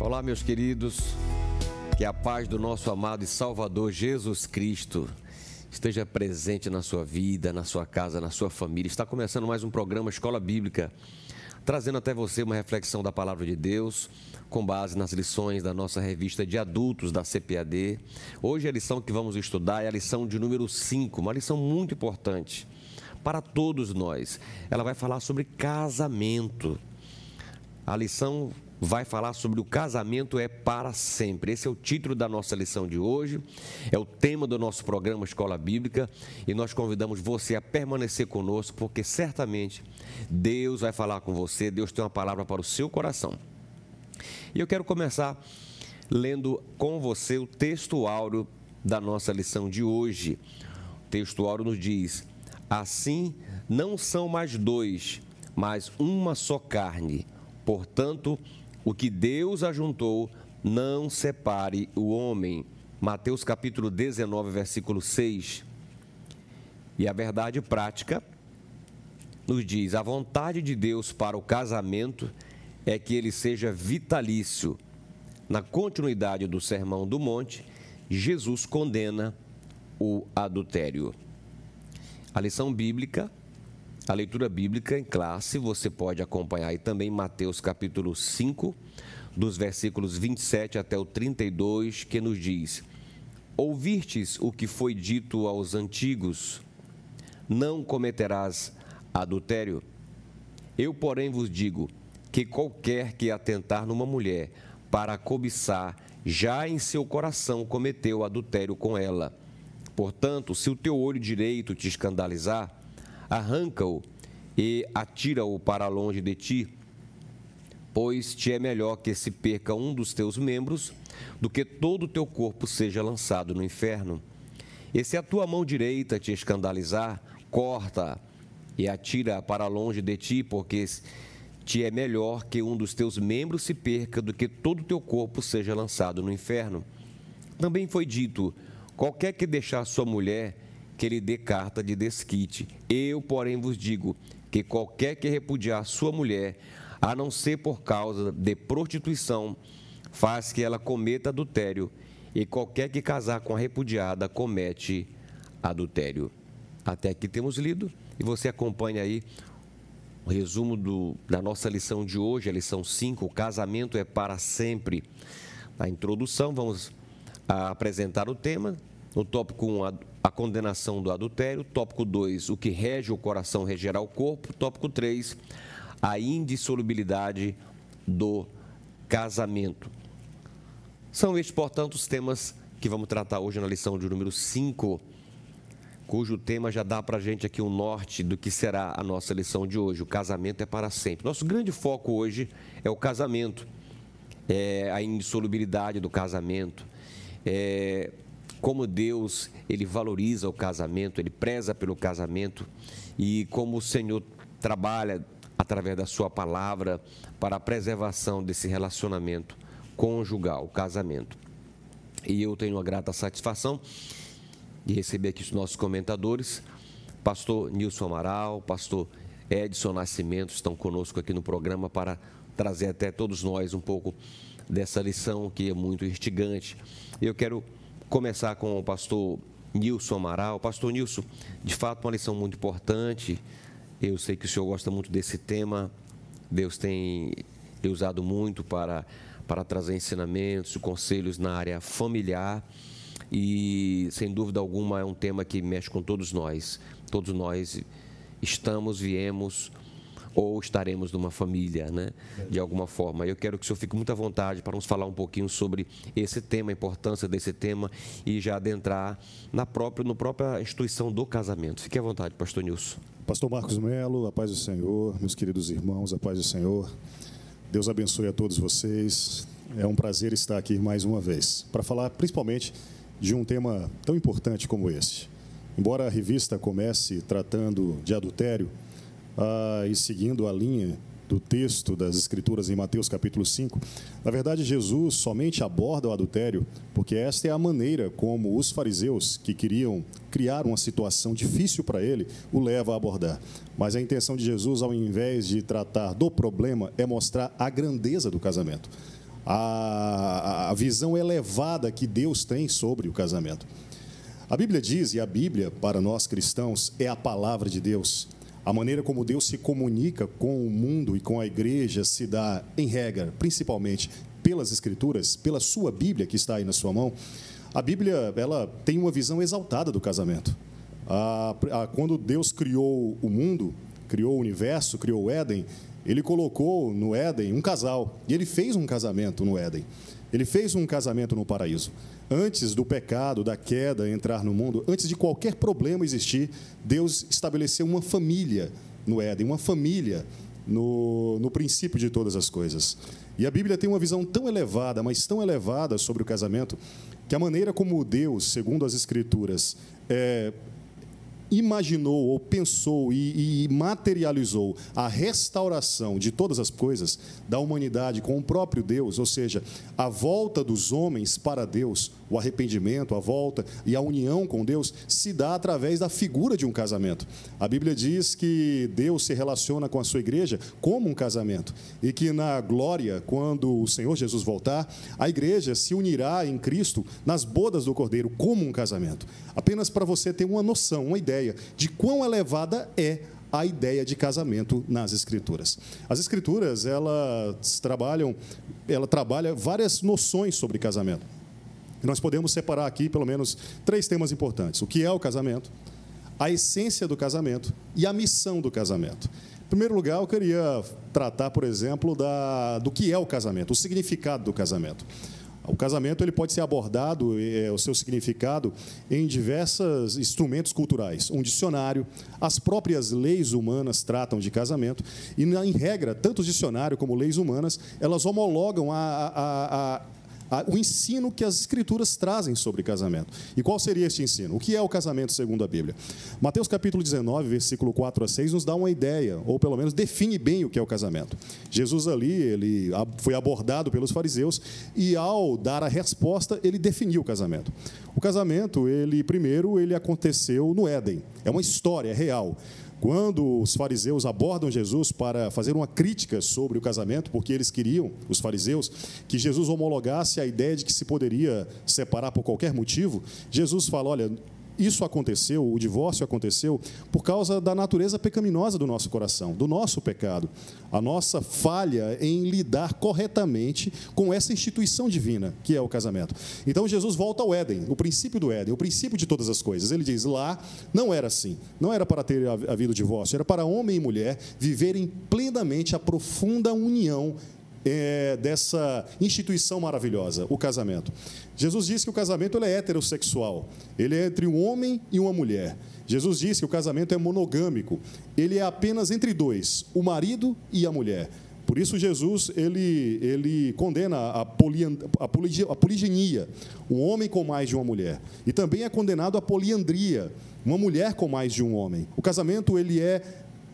Olá, meus queridos, que a paz do nosso amado e Salvador Jesus Cristo esteja presente na sua vida, na sua casa, na sua família. Está começando mais um programa Escola Bíblica, trazendo até você uma reflexão da Palavra de Deus, com base nas lições da nossa revista de adultos da CPAD. Hoje a lição que vamos estudar é a lição de número 5, uma lição muito importante para todos nós. Ela vai falar sobre casamento. A lição vai falar sobre o casamento é para sempre. Esse é o título da nossa lição de hoje, é o tema do nosso programa Escola Bíblica e nós convidamos você a permanecer conosco, porque certamente Deus vai falar com você, Deus tem uma palavra para o seu coração. E eu quero começar lendo com você o texto áureo da nossa lição de hoje. O texto áureo nos diz: assim não são mais dois, mas uma só carne. Portanto, o que Deus ajuntou, não separe o homem. Mateus capítulo 19, versículo 6. E a verdade prática nos diz: a vontade de Deus para o casamento é que ele seja vitalício. Na continuidade do Sermão do Monte, Jesus condena o adultério. A lição bíblica, a leitura bíblica em classe, você pode acompanhar aí também Mateus capítulo 5, dos versículos 27 até o 32, que nos diz: ouvistes o que foi dito aos antigos, não cometerás adultério. Eu, porém, vos digo que qualquer que atentar numa mulher para a cobiçar, já em seu coração cometeu adultério com ela. Portanto, se o teu olho direito te escandalizar, arranca-o e atira-o para longe de ti, pois te é melhor que se perca um dos teus membros do que todo o teu corpo seja lançado no inferno. E se a tua mão direita te escandalizar, corta e atira para longe de ti, porque te é melhor que um dos teus membros se perca do que todo o teu corpo seja lançado no inferno. Também foi dito: qualquer que deixar sua mulher, que lhe dê carta de desquite. Eu, porém, vos digo que qualquer que repudiar sua mulher, a não ser por causa de prostituição, faz que ela cometa adultério, e qualquer que casar com a repudiada comete adultério. Até aqui temos lido, e você acompanha aí o resumo da nossa lição de hoje, a lição 5, o casamento é para sempre. Na introdução, vamos apresentar o tema. No tópico 1, a condenação do adultério. Tópico 2, o que rege o coração regerá o corpo. Tópico 3, a indissolubilidade do casamento. São estes, portanto, os temas que vamos tratar hoje na lição de número 5, cujo tema já dá para a gente aqui um norte do que será a nossa lição de hoje. O casamento é para sempre. Nosso grande foco hoje é o casamento, é a indissolubilidade do casamento, como Deus, Ele valoriza o casamento, Ele preza pelo casamento e como o Senhor trabalha através da sua palavra para a preservação desse relacionamento conjugal, o casamento. E eu tenho uma grata satisfação de receber aqui os nossos comentadores, pastor Nilson Amaral, pastor Edson Nascimento, estão conosco aqui no programa para trazer até todos nós um pouco dessa lição que é muito instigante. Eu quero começar com o pastor Nilson Amaral. Pastor Nilson, de fato uma lição muito importante, eu sei que o senhor gosta muito desse tema, Deus tem usado muito para trazer ensinamentos, conselhos na área familiar e, sem dúvida alguma, é um tema que mexe com todos nós viemos ou estaremos numa família, né? De alguma forma. Eu quero que o senhor fique muito à vontade para nos falar um pouquinho sobre esse tema, a importância desse tema e já adentrar na própria instituição do casamento. Fique à vontade, pastor Nilson. Pastor Marcos Melo, a paz do Senhor, meus queridos irmãos, a paz do Senhor. Deus abençoe a todos vocês. É um prazer estar aqui mais uma vez para falar principalmente de um tema tão importante como esse. Embora a revista comece tratando de adultério, e seguindo a linha do texto das Escrituras em Mateus capítulo 5, na verdade Jesus somente aborda o adultério porque esta é a maneira como os fariseus, que queriam criar uma situação difícil para ele, o leva a abordar. Mas a intenção de Jesus, ao invés de tratar do problema, é mostrar a grandeza do casamento. a visão elevada que Deus tem sobre o casamento. A Bíblia diz, e a Bíblia, para nós cristãos, é a palavra de Deus. A maneira como Deus se comunica com o mundo e com a igreja se dá, em regra, principalmente pelas Escrituras, pela sua Bíblia, que está aí na sua mão. A Bíblia, ela tem uma visão exaltada do casamento. Quando Deus criou o mundo, criou o universo, criou o Éden, Ele colocou no Éden um casal, e Ele fez um casamento no Éden. Ele fez um casamento no paraíso. Antes do pecado, da queda entrar no mundo, antes de qualquer problema existir, Deus estabeleceu uma família no Éden, uma família no princípio de todas as coisas. E a Bíblia tem uma visão tão elevada, mas tão elevada sobre o casamento, que a maneira como Deus, segundo as Escrituras, imaginou ou pensou e materializou a restauração de todas as coisas da humanidade com o próprio Deus, ou seja, a volta dos homens para Deus, o arrependimento, a volta e a união com Deus se dá através da figura de um casamento. A Bíblia diz que Deus se relaciona com a sua igreja como um casamento e que na glória, quando o Senhor Jesus voltar, a igreja se unirá em Cristo nas bodas do Cordeiro como um casamento. Apenas para você ter uma noção, uma ideia de quão elevada é a ideia de casamento nas Escrituras. As Escrituras, ela trabalha várias noções sobre casamento. Nós podemos separar aqui, pelo menos, 3 temas importantes. O que é o casamento, a essência do casamento e a missão do casamento. Em primeiro lugar, eu queria tratar, por exemplo, do que é o casamento, o significado do casamento. O casamento ele pode ser abordado, o seu significado, em diversos instrumentos culturais. Um dicionário, as próprias leis humanas tratam de casamento, e, em regra, tanto o dicionário como leis humanas, elas homologam o ensino que as Escrituras trazem sobre casamento. E qual seria este ensino? O que é o casamento segundo a Bíblia? Mateus capítulo 19, versículo 4 a 6, nos dá uma ideia, ou pelo menos define bem o que é o casamento. Jesus ali, ele foi abordado pelos fariseus e, ao dar a resposta, ele definiu o casamento. O casamento, primeiro, ele aconteceu no Éden. É uma história, é real. Quando os fariseus abordam Jesus para fazer uma crítica sobre o casamento, porque eles queriam, os fariseus, que Jesus homologasse a ideia de que se poderia separar por qualquer motivo, Jesus fala, olha, isso aconteceu, o divórcio aconteceu por causa da natureza pecaminosa do nosso coração, do nosso pecado, a nossa falha em lidar corretamente com essa instituição divina, que é o casamento. Então, Jesus volta ao Éden, o princípio do Éden, o princípio de todas as coisas. Ele diz, lá não era assim, não era para ter havido divórcio, era para homem e mulher viverem plenamente a profunda união dessa instituição maravilhosa, o casamento. Jesus disse que o casamento ele é heterossexual, ele é entre um homem e uma mulher. Jesus disse que o casamento é monogâmico, ele é apenas entre dois, o marido e a mulher. Por isso, Jesus ele condena a poligenia, um homem com mais de uma mulher. E também é condenado a poliandria, uma mulher com mais de um homem. O casamento ele é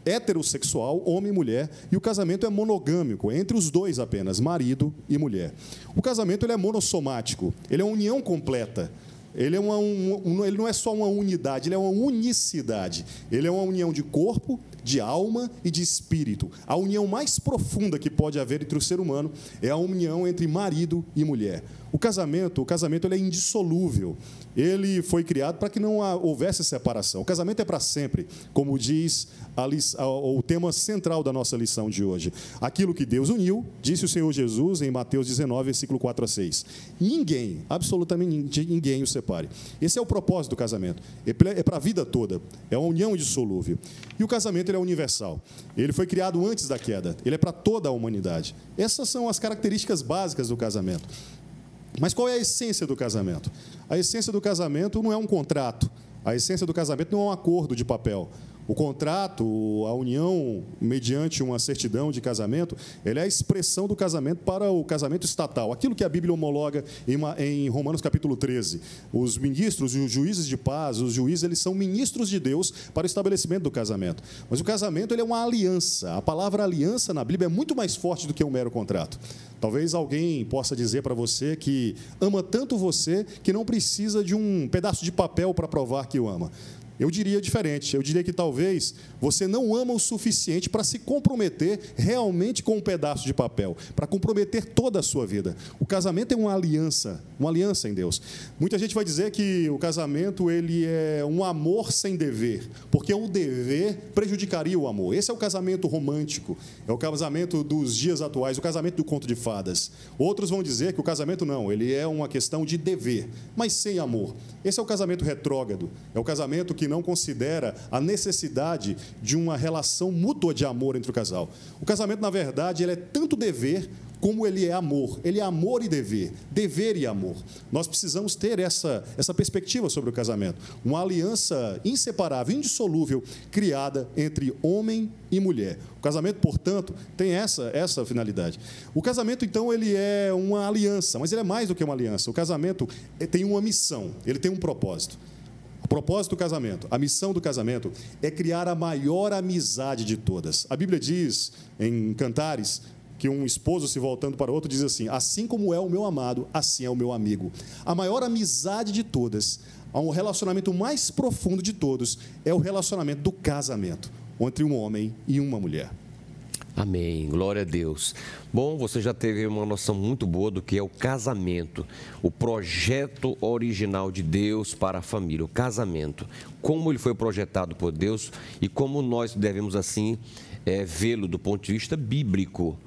heterossexual, homem e mulher, e o casamento é monogâmico, entre os dois apenas, marido e mulher. O casamento ele é monossomático, ele é uma união completa. Ele não é só uma unidade, ele é uma unicidade. Ele é uma união de corpo, de alma e de espírito. A união mais profunda que pode haver entre o ser humano é a união entre marido e mulher. O casamento ele é indissolúvel. Ele foi criado para que não houvesse separação. O casamento é para sempre, como diz o tema central da nossa lição de hoje. Aquilo que Deus uniu, disse o Senhor Jesus em Mateus 19, versículo 4 a 6. Ninguém, absolutamente ninguém o separe. Esse é o propósito do casamento. É para a vida toda. É uma união indissolúvel. E o casamento ele é universal. Ele foi criado antes da queda. Ele é para toda a humanidade. Essas são as características básicas do casamento. Mas qual é a essência do casamento? A essência do casamento não é um contrato. A essência do casamento não é um acordo de papel. O contrato, a união mediante uma certidão de casamento, ela é a expressão do casamento para o casamento estatal. Aquilo que a Bíblia homologa em Romanos capítulo 13. Os ministros e os juízes de paz, os juízes, eles são ministros de Deus para o estabelecimento do casamento. Mas o casamento ele é uma aliança. A palavra aliança na Bíblia é muito mais forte do que um mero contrato. Talvez alguém possa dizer para você que ama tanto você que não precisa de um pedaço de papel para provar que o ama. Eu diria diferente. Eu diria que talvez você não ama o suficiente para se comprometer realmente com um pedaço de papel, para comprometer toda a sua vida. O casamento é uma aliança em Deus. Muita gente vai dizer que o casamento ele é um amor sem dever, porque o dever prejudicaria o amor. Esse é o casamento romântico, é o casamento dos dias atuais, o casamento do conto de fadas. Outros vão dizer que o casamento não, ele é uma questão de dever, mas sem amor. Esse é o casamento retrógrado, é o casamento que não considera a necessidade de uma relação mútua de amor entre o casal. O casamento, na verdade, ele é tanto dever como ele é amor. Ele é amor e dever e amor. Nós precisamos ter essa perspectiva sobre o casamento. Uma aliança inseparável, indissolúvel, criada entre homem e mulher. O casamento, portanto, tem essa finalidade. O casamento, então, ele é uma aliança, mas ele é mais do que uma aliança. O casamento tem uma missão, ele tem um propósito. O propósito do casamento, a missão do casamento é criar a maior amizade de todas. A Bíblia diz, em Cantares, que um esposo se voltando para o outro diz assim: assim como é o meu amado, assim é o meu amigo. A maior amizade de todas, o relacionamento mais profundo de todos, é o relacionamento do casamento, entre um homem e uma mulher. Amém, glória a Deus. Bom, você já teve uma noção muito boa do que é o casamento, o projeto original de Deus para a família, o casamento, como ele foi projetado por Deus e como nós devemos assim vê-lo do ponto de vista bíblico.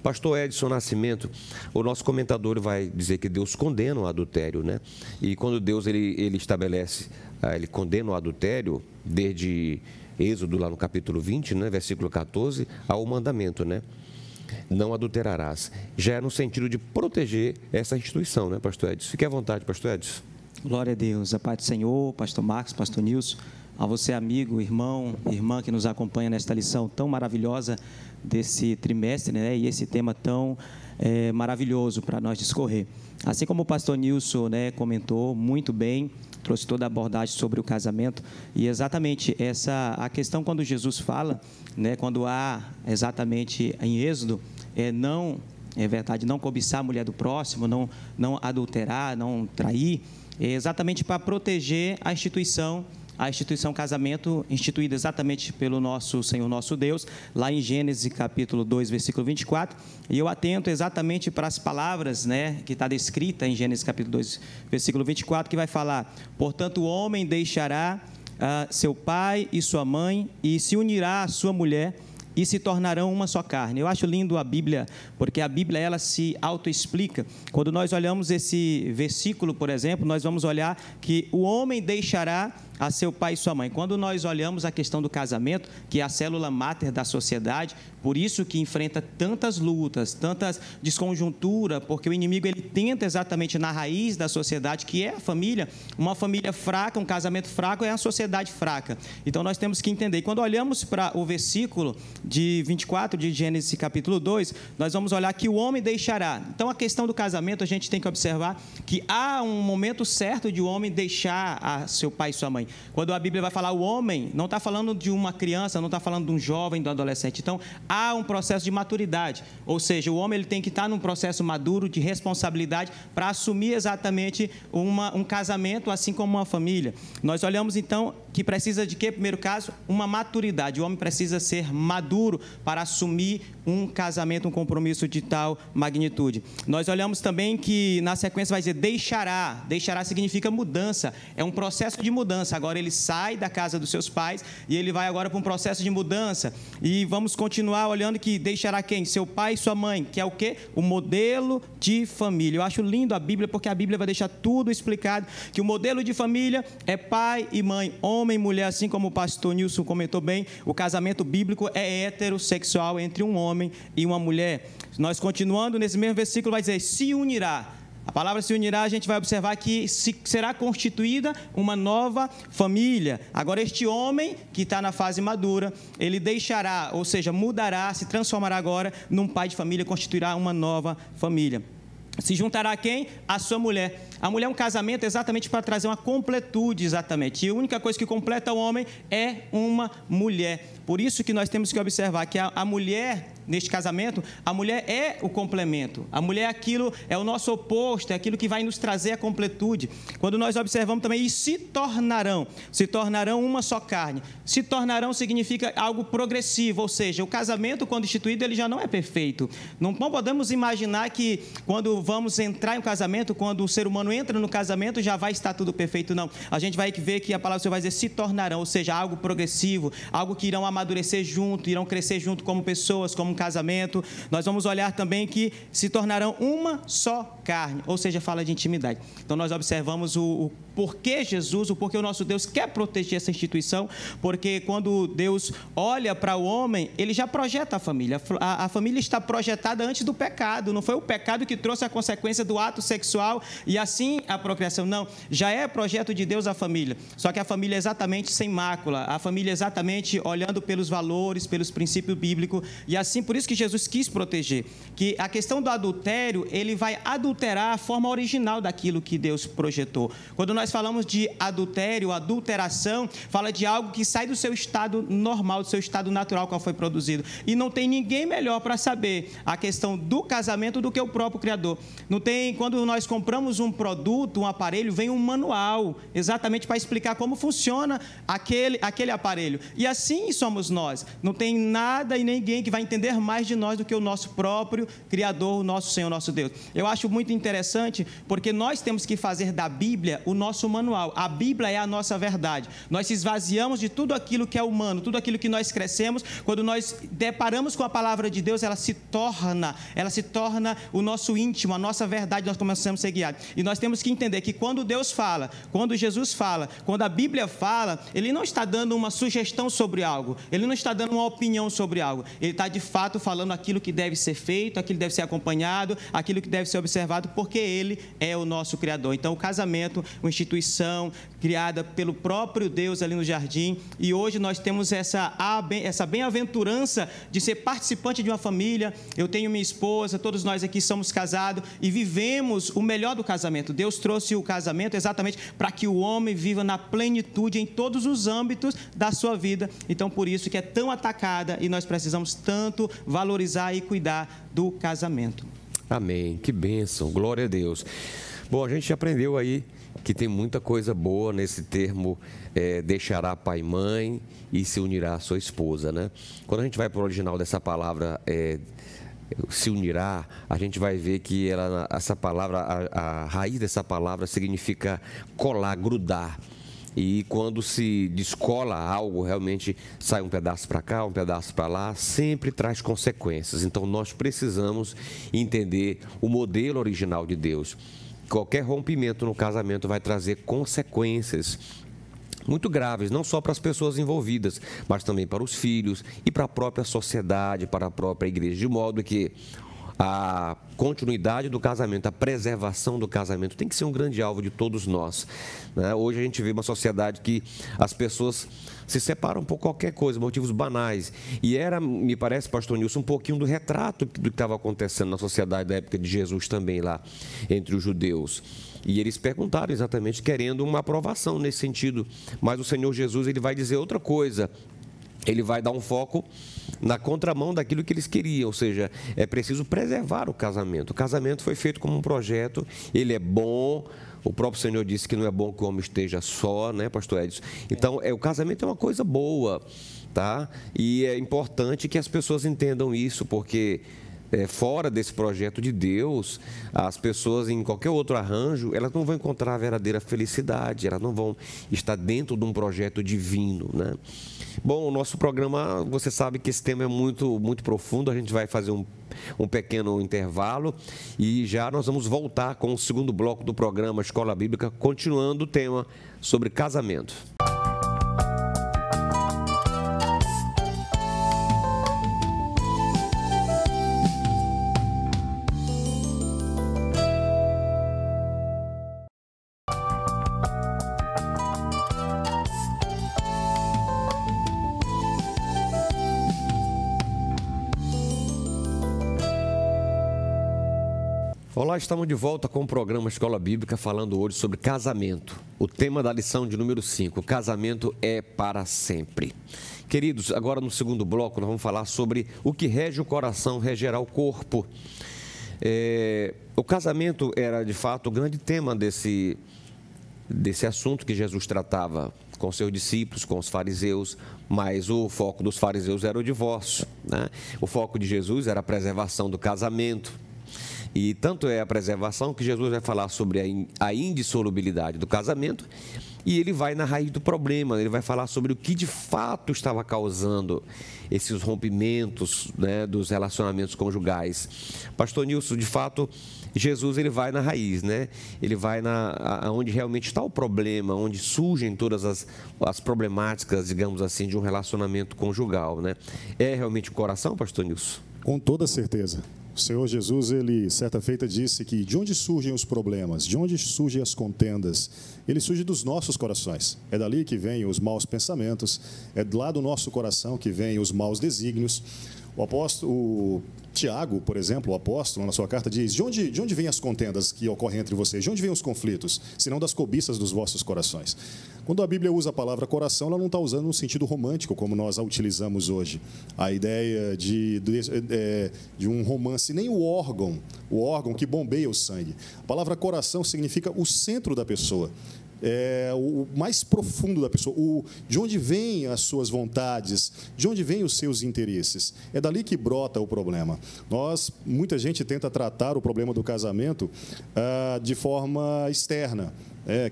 Pastor Edson Nascimento, o nosso comentador vai dizer que Deus condena o adultério, né? E quando Deus ele estabelece, ele condena o adultério desde Êxodo, lá no capítulo 20, né, versículo 14, ao mandamento, né? Não adulterarás. Já é no sentido de proteger essa instituição, né, pastor Edson? Fique à vontade, pastor Edson. Glória a Deus. A paz do Senhor, pastor Marcos, pastor Nilson, a você, amigo, irmão, irmã que nos acompanha nesta lição tão maravilhosa desse trimestre, né? E esse tema tão maravilhoso para nós discorrer. Assim como o pastor Nilson, né, comentou muito bem, trouxe toda a abordagem sobre o casamento, e exatamente a questão quando Jesus fala, né, quando há exatamente em Êxodo, não cobiçar a mulher do próximo, não adulterar, não trair, é exatamente para proteger a instituição casamento, instituída exatamente pelo nosso Senhor, nosso Deus, lá em Gênesis capítulo 2, versículo 24, e eu atento exatamente para as palavras, né, que está descrita em Gênesis capítulo 2, versículo 24, que vai falar: portanto o homem deixará seu pai e sua mãe, e se unirá à sua mulher, e se tornarão uma só carne. Eu acho lindo a Bíblia, porque a Bíblia ela se autoexplica. Quando nós olhamos esse versículo, por exemplo, nós vamos olhar que o homem deixará a seu pai e sua mãe. Quando nós olhamos a questão do casamento, que é a célula máter da sociedade, por isso que enfrenta tantas lutas, tantas desconjunturas, porque o inimigo ele tenta exatamente na raiz da sociedade, que é a família. Uma família fraca, um casamento fraco é a sociedade fraca. Então nós temos que entender. E quando olhamos para o versículo de 24 de Gênesis capítulo 2, nós vamos olhar que o homem deixará. Então a questão do casamento, a gente tem que observar que há um momento certo de o homem deixar a seu pai e sua mãe. Quando a Bíblia vai falar o homem, não está falando de uma criança, não está falando de um jovem, de um adolescente. Então, há um processo de maturidade. Ou seja, o homem ele tem que estar num processo maduro de responsabilidade para assumir exatamente um casamento, assim como uma família. Nós olhamos, então, que precisa de quê? Primeiro caso, uma maturidade. O homem precisa ser maduro para assumir um casamento, um compromisso de tal magnitude. Nós olhamos também que, na sequência, vai dizer deixará. Deixará significa mudança. É um processo de mudança. Agora ele sai da casa dos seus pais e ele vai agora para um processo de mudança. E vamos continuar olhando que deixará quem? Seu pai e sua mãe, que é o quê? O modelo de família. Eu acho lindo a Bíblia, porque a Bíblia vai deixar tudo explicado, que o modelo de família é pai e mãe, homem e mulher, assim como o pastor Nilson comentou bem, o casamento bíblico é heterossexual entre um homem e uma mulher. Nós continuando nesse mesmo versículo vai dizer, se unirá. A palavra se unirá, a gente vai observar que será constituída uma nova família. Agora, este homem que está na fase madura, ele deixará, ou seja, mudará, se transformará agora num pai de família, constituirá uma nova família. Se juntará a quem? A sua mulher. A mulher é um casamento exatamente para trazer uma completude, exatamente. E a única coisa que completa o homem é uma mulher. Por isso que nós temos que observar que a mulher neste casamento, a mulher é o complemento. A mulher é o nosso oposto, é aquilo que vai nos trazer a completude. Quando nós observamos também, e se tornarão uma só carne. Se tornarão significa algo progressivo, ou seja, o casamento, quando instituído, ele já não é perfeito. Não podemos imaginar que quando vamos entrar em um casamento, quando o ser humano entra no casamento, já vai estar tudo perfeito, não. A gente vai ver que a palavra do Senhor vai dizer se tornarão, ou seja, algo progressivo, algo que irão amadurecer junto, irão crescer junto como pessoas, como um casamento. Nós vamos olhar também que se tornarão uma só carne, ou seja, fala de intimidade. Então, nós observamos o porquê Jesus, o porquê o nosso Deus quer proteger essa instituição, porque quando Deus olha para o homem, ele já projeta a família. A família está projetada antes do pecado, não foi o pecado que trouxe a consequência do ato sexual e assim a procriação, não. Já é projeto de Deus a família, só que a família é exatamente sem mácula, a família é exatamente olhando pelos valores, pelos princípios bíblicos, e assim, por isso que Jesus quis proteger, que a questão do adultério, ele vai adulterar a forma original daquilo que Deus projetou. Quando nós falamos de adultério, adulteração, fala de algo que sai do seu estado normal, do seu estado natural, qual foi produzido. E não tem ninguém melhor para saber a questão do casamento do que o próprio Criador. Não tem, quando nós compramos um produto, um aparelho, vem um manual, exatamente para explicar como funciona aquele aparelho. E assim somos nós. Não tem nada e ninguém que vai entender mais de nós do que o nosso próprio Criador, o nosso Senhor, nosso Deus. Eu acho muito interessante, porque nós temos que fazer da Bíblia o nosso manual. A Bíblia é a nossa verdade. Nós se esvaziamos de tudo aquilo que é humano, tudo aquilo que nós crescemos. Quando nós deparamos com a palavra de Deus, ela se torna o nosso íntimo, a nossa verdade, nós começamos a ser guiados. E nós temos que entender que quando Deus fala, quando Jesus fala, quando a Bíblia fala, ele não está dando uma sugestão sobre algo, ele não está dando uma opinião sobre algo, ele está de fato falando aquilo que deve ser feito, aquilo que deve ser acompanhado, aquilo que deve ser observado, porque ele é o nosso Criador. Então, o casamento, uma instituição criada pelo próprio Deus ali no jardim, e hoje nós temos essa bem-aventurança de ser participante de uma família. Eu tenho minha esposa, todos nós aqui somos casados e vivemos o melhor do casamento. Deus trouxe o casamento exatamente para que o homem viva na plenitude em todos os âmbitos da sua vida. Então, por isso que é tão atacada e nós precisamos tanto valorizar e cuidar do casamento. Amém. Que bênção. Glória a Deus. Bom, a gente aprendeu aí que tem muita coisa boa nesse termo, deixará pai e mãe e se unirá à sua esposa, né? Quando a gente vai para o original dessa palavra, se unirá, a gente vai ver que essa palavra, a raiz dessa palavra significa colar, grudar. E quando se descola algo, realmente sai um pedaço para cá, um pedaço para lá, sempre traz consequências. Então, nós precisamos entender o modelo original de Deus. Qualquer rompimento no casamento vai trazer consequências muito graves, não só para as pessoas envolvidas, mas também para os filhos e para a própria sociedade, para a própria igreja, de modo que a continuidade do casamento, a preservação do casamento tem que ser um grande alvo de todos nós, né? Hoje a gente vê uma sociedade que as pessoas se separam por qualquer coisa, motivos banais. E era, me parece, pastor Nilson, um pouquinho do retrato do que estava acontecendo na sociedade da época de Jesus também lá, entre os judeus. E eles perguntaram exatamente, querendo uma aprovação nesse sentido. Mas o Senhor Jesus, ele vai dizer outra coisa. Ele vai dar um foco na contramão daquilo que eles queriam, ou seja, é preciso preservar o casamento. O casamento foi feito como um projeto, ele é bom. O próprio Senhor disse que não é bom que o homem esteja só, né, pastor Edson? Então, o casamento é uma coisa boa, tá? E é importante que as pessoas entendam isso, porque fora desse projeto de Deus, as pessoas em qualquer outro arranjo, elas não vão encontrar a verdadeira felicidade, elas não vão estar dentro de um projeto divino, né? Bom, o nosso programa, você sabe que esse tema é muito, muito profundo, a gente vai fazer um pequeno intervalo e já nós vamos voltar com o segundo bloco do programa Escola Bíblica, continuando o tema sobre casamento. Olá, estamos de volta com o programa Escola Bíblica, falando hoje sobre casamento. O tema da lição de número 5, casamento é para sempre. Queridos, agora no segundo bloco nós vamos falar sobre o que rege o coração, regerá o corpo. O casamento era de fato o grande tema desse assunto que Jesus tratava com seus discípulos, com os fariseus, mas o foco dos fariseus era o divórcio, né? O foco de Jesus era a preservação do casamento. E tanto é a preservação que Jesus vai falar sobre a indissolubilidade do casamento e ele vai na raiz do problema, ele vai falar sobre o que de fato estava causando esses rompimentos, né, dos relacionamentos conjugais. Pastor Nilson, de fato, Jesus ele vai na raiz, né? Ele vai onde realmente está o problema, onde surgem todas as problemáticas, digamos assim, de um relacionamento conjugal, né? É realmente o coração, Pastor Nilson? Com toda certeza. O Senhor Jesus, ele, certa feita, disse que de onde surgem os problemas, de onde surgem as contendas, ele surge dos nossos corações. É dali que vêm os maus pensamentos, é lá do nosso coração que vêm os maus desígnios. O Tiago, por exemplo, o apóstolo, na sua carta diz, de onde vêm as contendas que ocorrem entre vocês? De onde vêm os conflitos? Senão das cobiças dos vossos corações. Quando a Bíblia usa a palavra coração, ela não está usando no sentido romântico, como nós a utilizamos hoje. A ideia de um romance, nem o órgão que bombeia o sangue. A palavra coração significa o centro da pessoa. O mais profundo da pessoa, de onde vêm as suas vontades, de onde vêm os seus interesses. É dali que brota o problema. Muita gente tenta tratar o problema do casamento de forma externa.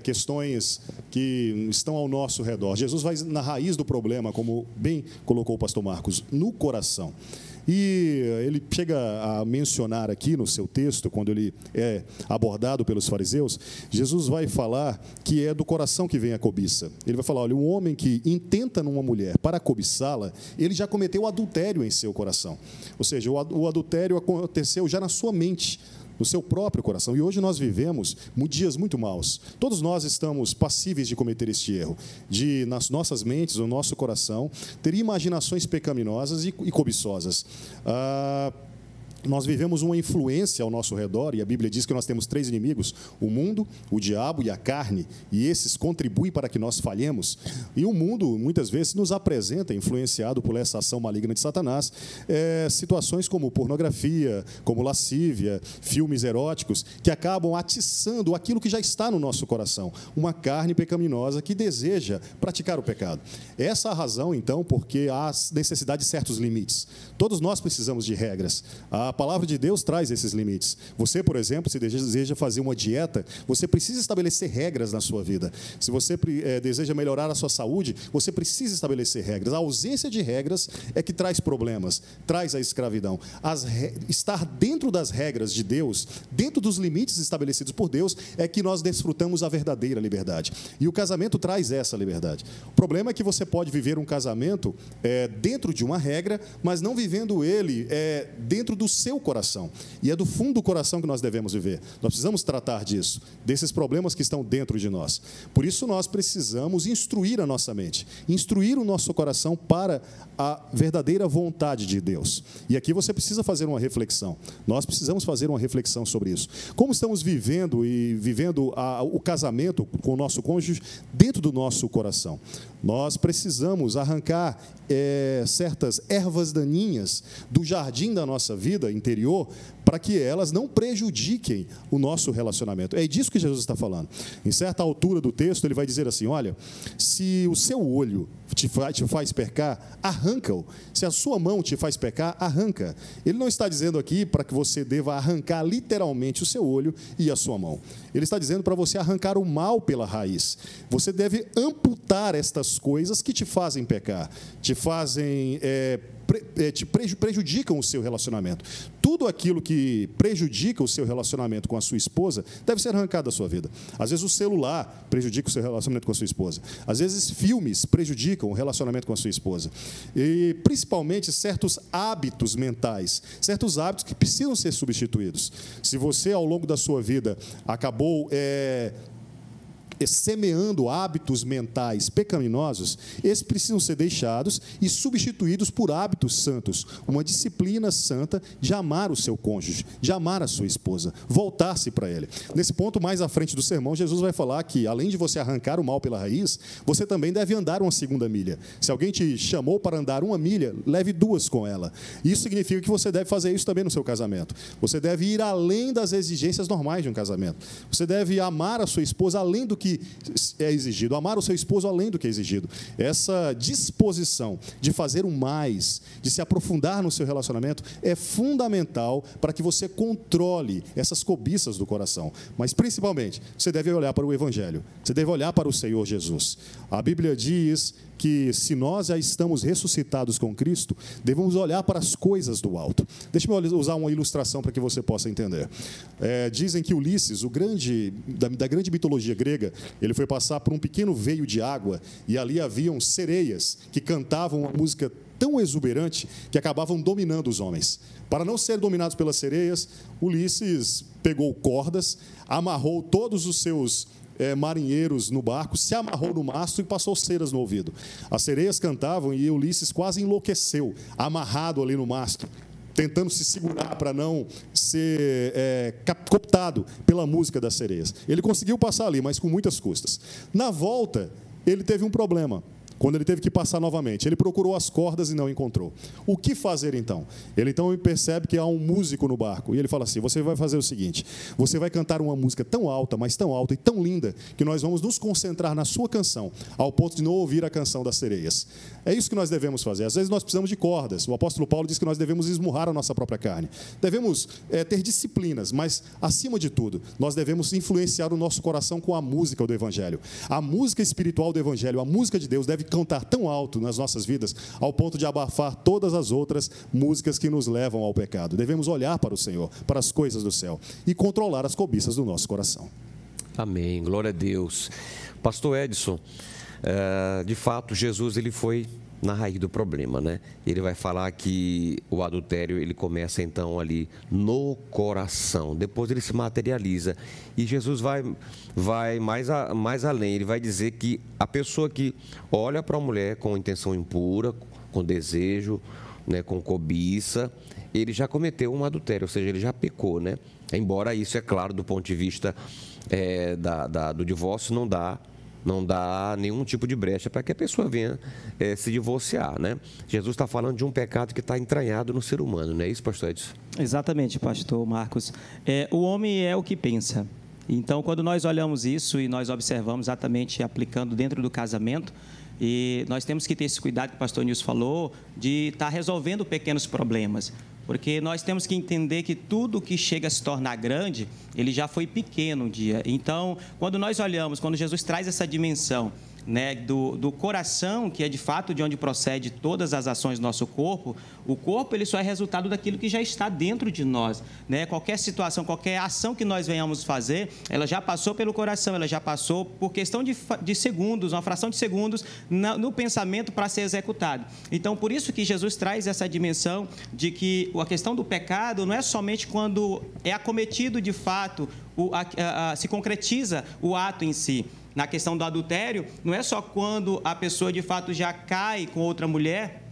Questões que estão ao nosso redor. Jesus vai na raiz do problema, como bem colocou o pastor Marcos, no coração. E ele chega a mencionar aqui no seu texto, quando ele é abordado pelos fariseus, Jesus vai falar que é do coração que vem a cobiça. Ele vai falar, olha, um homem que intenta numa mulher para cobiçá-la, ele já cometeu adultério em seu coração. Ou seja, o adultério aconteceu já na sua mente, no seu próprio coração. E hoje nós vivemos dias muito maus. Todos nós estamos passíveis de cometer este erro, de, nas nossas mentes, no nosso coração, ter imaginações pecaminosas e cobiçosas. Nós vivemos uma influência ao nosso redor, e a Bíblia diz que nós temos 3 inimigos, o mundo, o diabo e a carne, e esses contribuem para que nós falhemos. E o mundo, muitas vezes, nos apresenta, influenciado por essa ação maligna de Satanás, situações como pornografia, como lascívia, filmes eróticos, que acabam atiçando aquilo que já está no nosso coração, uma carne pecaminosa que deseja praticar o pecado. Essa é a razão, então, porque há necessidade de certos limites. Todos nós precisamos de regras. A palavra de Deus traz esses limites. Você, por exemplo, se deseja fazer uma dieta, você precisa estabelecer regras na sua vida. Se você deseja melhorar a sua saúde, você precisa estabelecer regras. A ausência de regras é que traz problemas, traz a escravidão. Estar dentro das regras de Deus, dentro dos limites estabelecidos por Deus, é que nós desfrutamos a verdadeira liberdade. E o casamento traz essa liberdade. O problema é que você pode viver um casamento dentro de uma regra, mas não vivendo ele dentro do seu coração. E é do fundo do coração que nós devemos viver. Nós precisamos tratar disso, desses problemas que estão dentro de nós. Por isso nós precisamos instruir a nossa mente, instruir o nosso coração para a verdadeira vontade de Deus. E aqui você precisa fazer uma reflexão. Nós precisamos fazer uma reflexão sobre isso. Como estamos vivendo o casamento com o nosso cônjuge dentro do nosso coração? Nós precisamos arrancar certas ervas daninhas do jardim da nossa vida interior para que elas não prejudiquem o nosso relacionamento. É disso que Jesus está falando. Em certa altura do texto, ele vai dizer assim, olha, se o seu olho te faz pecar, arranca-o. Se a sua mão te faz pecar, arranca. Ele não está dizendo aqui para que você deva arrancar literalmente o seu olho e a sua mão. Ele está dizendo para você arrancar o mal pela raiz. Você deve amputar estas coisas que te fazem pecar, te fazem prejudicam o seu relacionamento. Tudo aquilo que prejudica o seu relacionamento com a sua esposa deve ser arrancado da sua vida. Às vezes o celular prejudica o seu relacionamento com a sua esposa. Às vezes filmes prejudicam o relacionamento com a sua esposa. E principalmente certos hábitos mentais, certos hábitos que precisam ser substituídos. Se você ao longo da sua vida acabou semeando hábitos mentais pecaminosos, esses precisam ser deixados e substituídos por hábitos santos, uma disciplina santa de amar o seu cônjuge, de amar a sua esposa, voltar-se para ele. Nesse ponto, mais à frente do sermão, Jesus vai falar que, além de você arrancar o mal pela raiz, você também deve andar uma segunda milha. Se alguém te chamou para andar 1 milha, leve 2 com ela. Isso significa que você deve fazer isso também no seu casamento. Você deve ir além das exigências normais de um casamento. Você deve amar a sua esposa além do que é exigido, amar o seu esposo além do que é exigido. Essa disposição de fazer o mais, de se aprofundar no seu relacionamento, é fundamental para que você controle essas cobiças do coração. Mas, principalmente, você deve olhar para o Evangelho, você deve olhar para o Senhor Jesus. A Bíblia diz que, se nós já estamos ressuscitados com Cristo, devemos olhar para as coisas do alto. Deixa-me usar uma ilustração para que você possa entender. Dizem que Ulisses, da grande mitologia grega, ele foi passar por um pequeno veio de água, e ali haviam sereias que cantavam uma música tão exuberante que acabavam dominando os homens. Para não ser dominados pelas sereias, Ulisses pegou cordas, amarrou todos os seus marinheiros no barco, se amarrou no mastro e passou ceras no ouvido. As sereias cantavam e Ulisses quase enlouqueceu, amarrado ali no mastro, tentando se segurar para não ser cooptado pela música das sereias. Ele conseguiu passar ali, mas com muitas custas. Na volta, ele teve um problema. Quando ele teve que passar novamente, ele procurou as cordas e não encontrou. O que fazer então? Ele então percebe que há um músico no barco e ele fala assim: você vai fazer o seguinte, você vai cantar uma música tão alta, mas tão alta e tão linda, que nós vamos nos concentrar na sua canção, ao ponto de não ouvir a canção das sereias. É isso que nós devemos fazer. Às vezes nós precisamos de cordas. O apóstolo Paulo diz que nós devemos esmurrar a nossa própria carne. Devemos ter disciplinas, mas, acima de tudo, nós devemos influenciar o nosso coração com a música do Evangelho. A música espiritual do Evangelho, a música de Deus, deve cantar tão alto nas nossas vidas, ao ponto de abafar todas as outras músicas que nos levam ao pecado. Devemos olhar para o Senhor, para as coisas do céu, e controlar as cobiças do nosso coração. Amém, glória a Deus. Pastor Edson, de fato, Jesus ele foi na raiz do problema, né? Ele vai falar que o adultério ele começa então ali no coração, depois ele se materializa e Jesus vai mais além. Ele vai dizer que a pessoa que olha para a mulher com intenção impura, com desejo, né, com cobiça, ele já cometeu um adultério, ou seja, ele já pecou, né? Embora isso, é claro, do ponto de vista do divórcio, não dá nenhum tipo de brecha para que a pessoa venha se divorciar, né? Jesus está falando de um pecado que está entranhado no ser humano, não é isso, pastor Edson? Exatamente, pastor Marcos. O homem é o que pensa. Então, quando nós olhamos isso e nós observamos exatamente aplicando dentro do casamento, e nós temos que ter esse cuidado que o pastor Nilson falou, de estar resolvendo pequenos problemas. Porque nós temos que entender que tudo que chega a se tornar grande, ele já foi pequeno um dia. Então, quando nós olhamos, quando Jesus traz essa dimensão, né, do coração, que é de fato de onde procede todas as ações do nosso corpo, o corpo ele só é resultado daquilo que já está dentro de nós, né? Qualquer situação, qualquer ação que nós venhamos fazer, ela já passou pelo coração, ela já passou por questão de segundos, uma fração de segundos no pensamento para ser executado. Então, por isso que Jesus traz essa dimensão de que a questão do pecado não é somente quando é acometido de fato, se concretiza o ato em si. Na questão do adultério, não é só quando a pessoa de fato já cai com outra mulher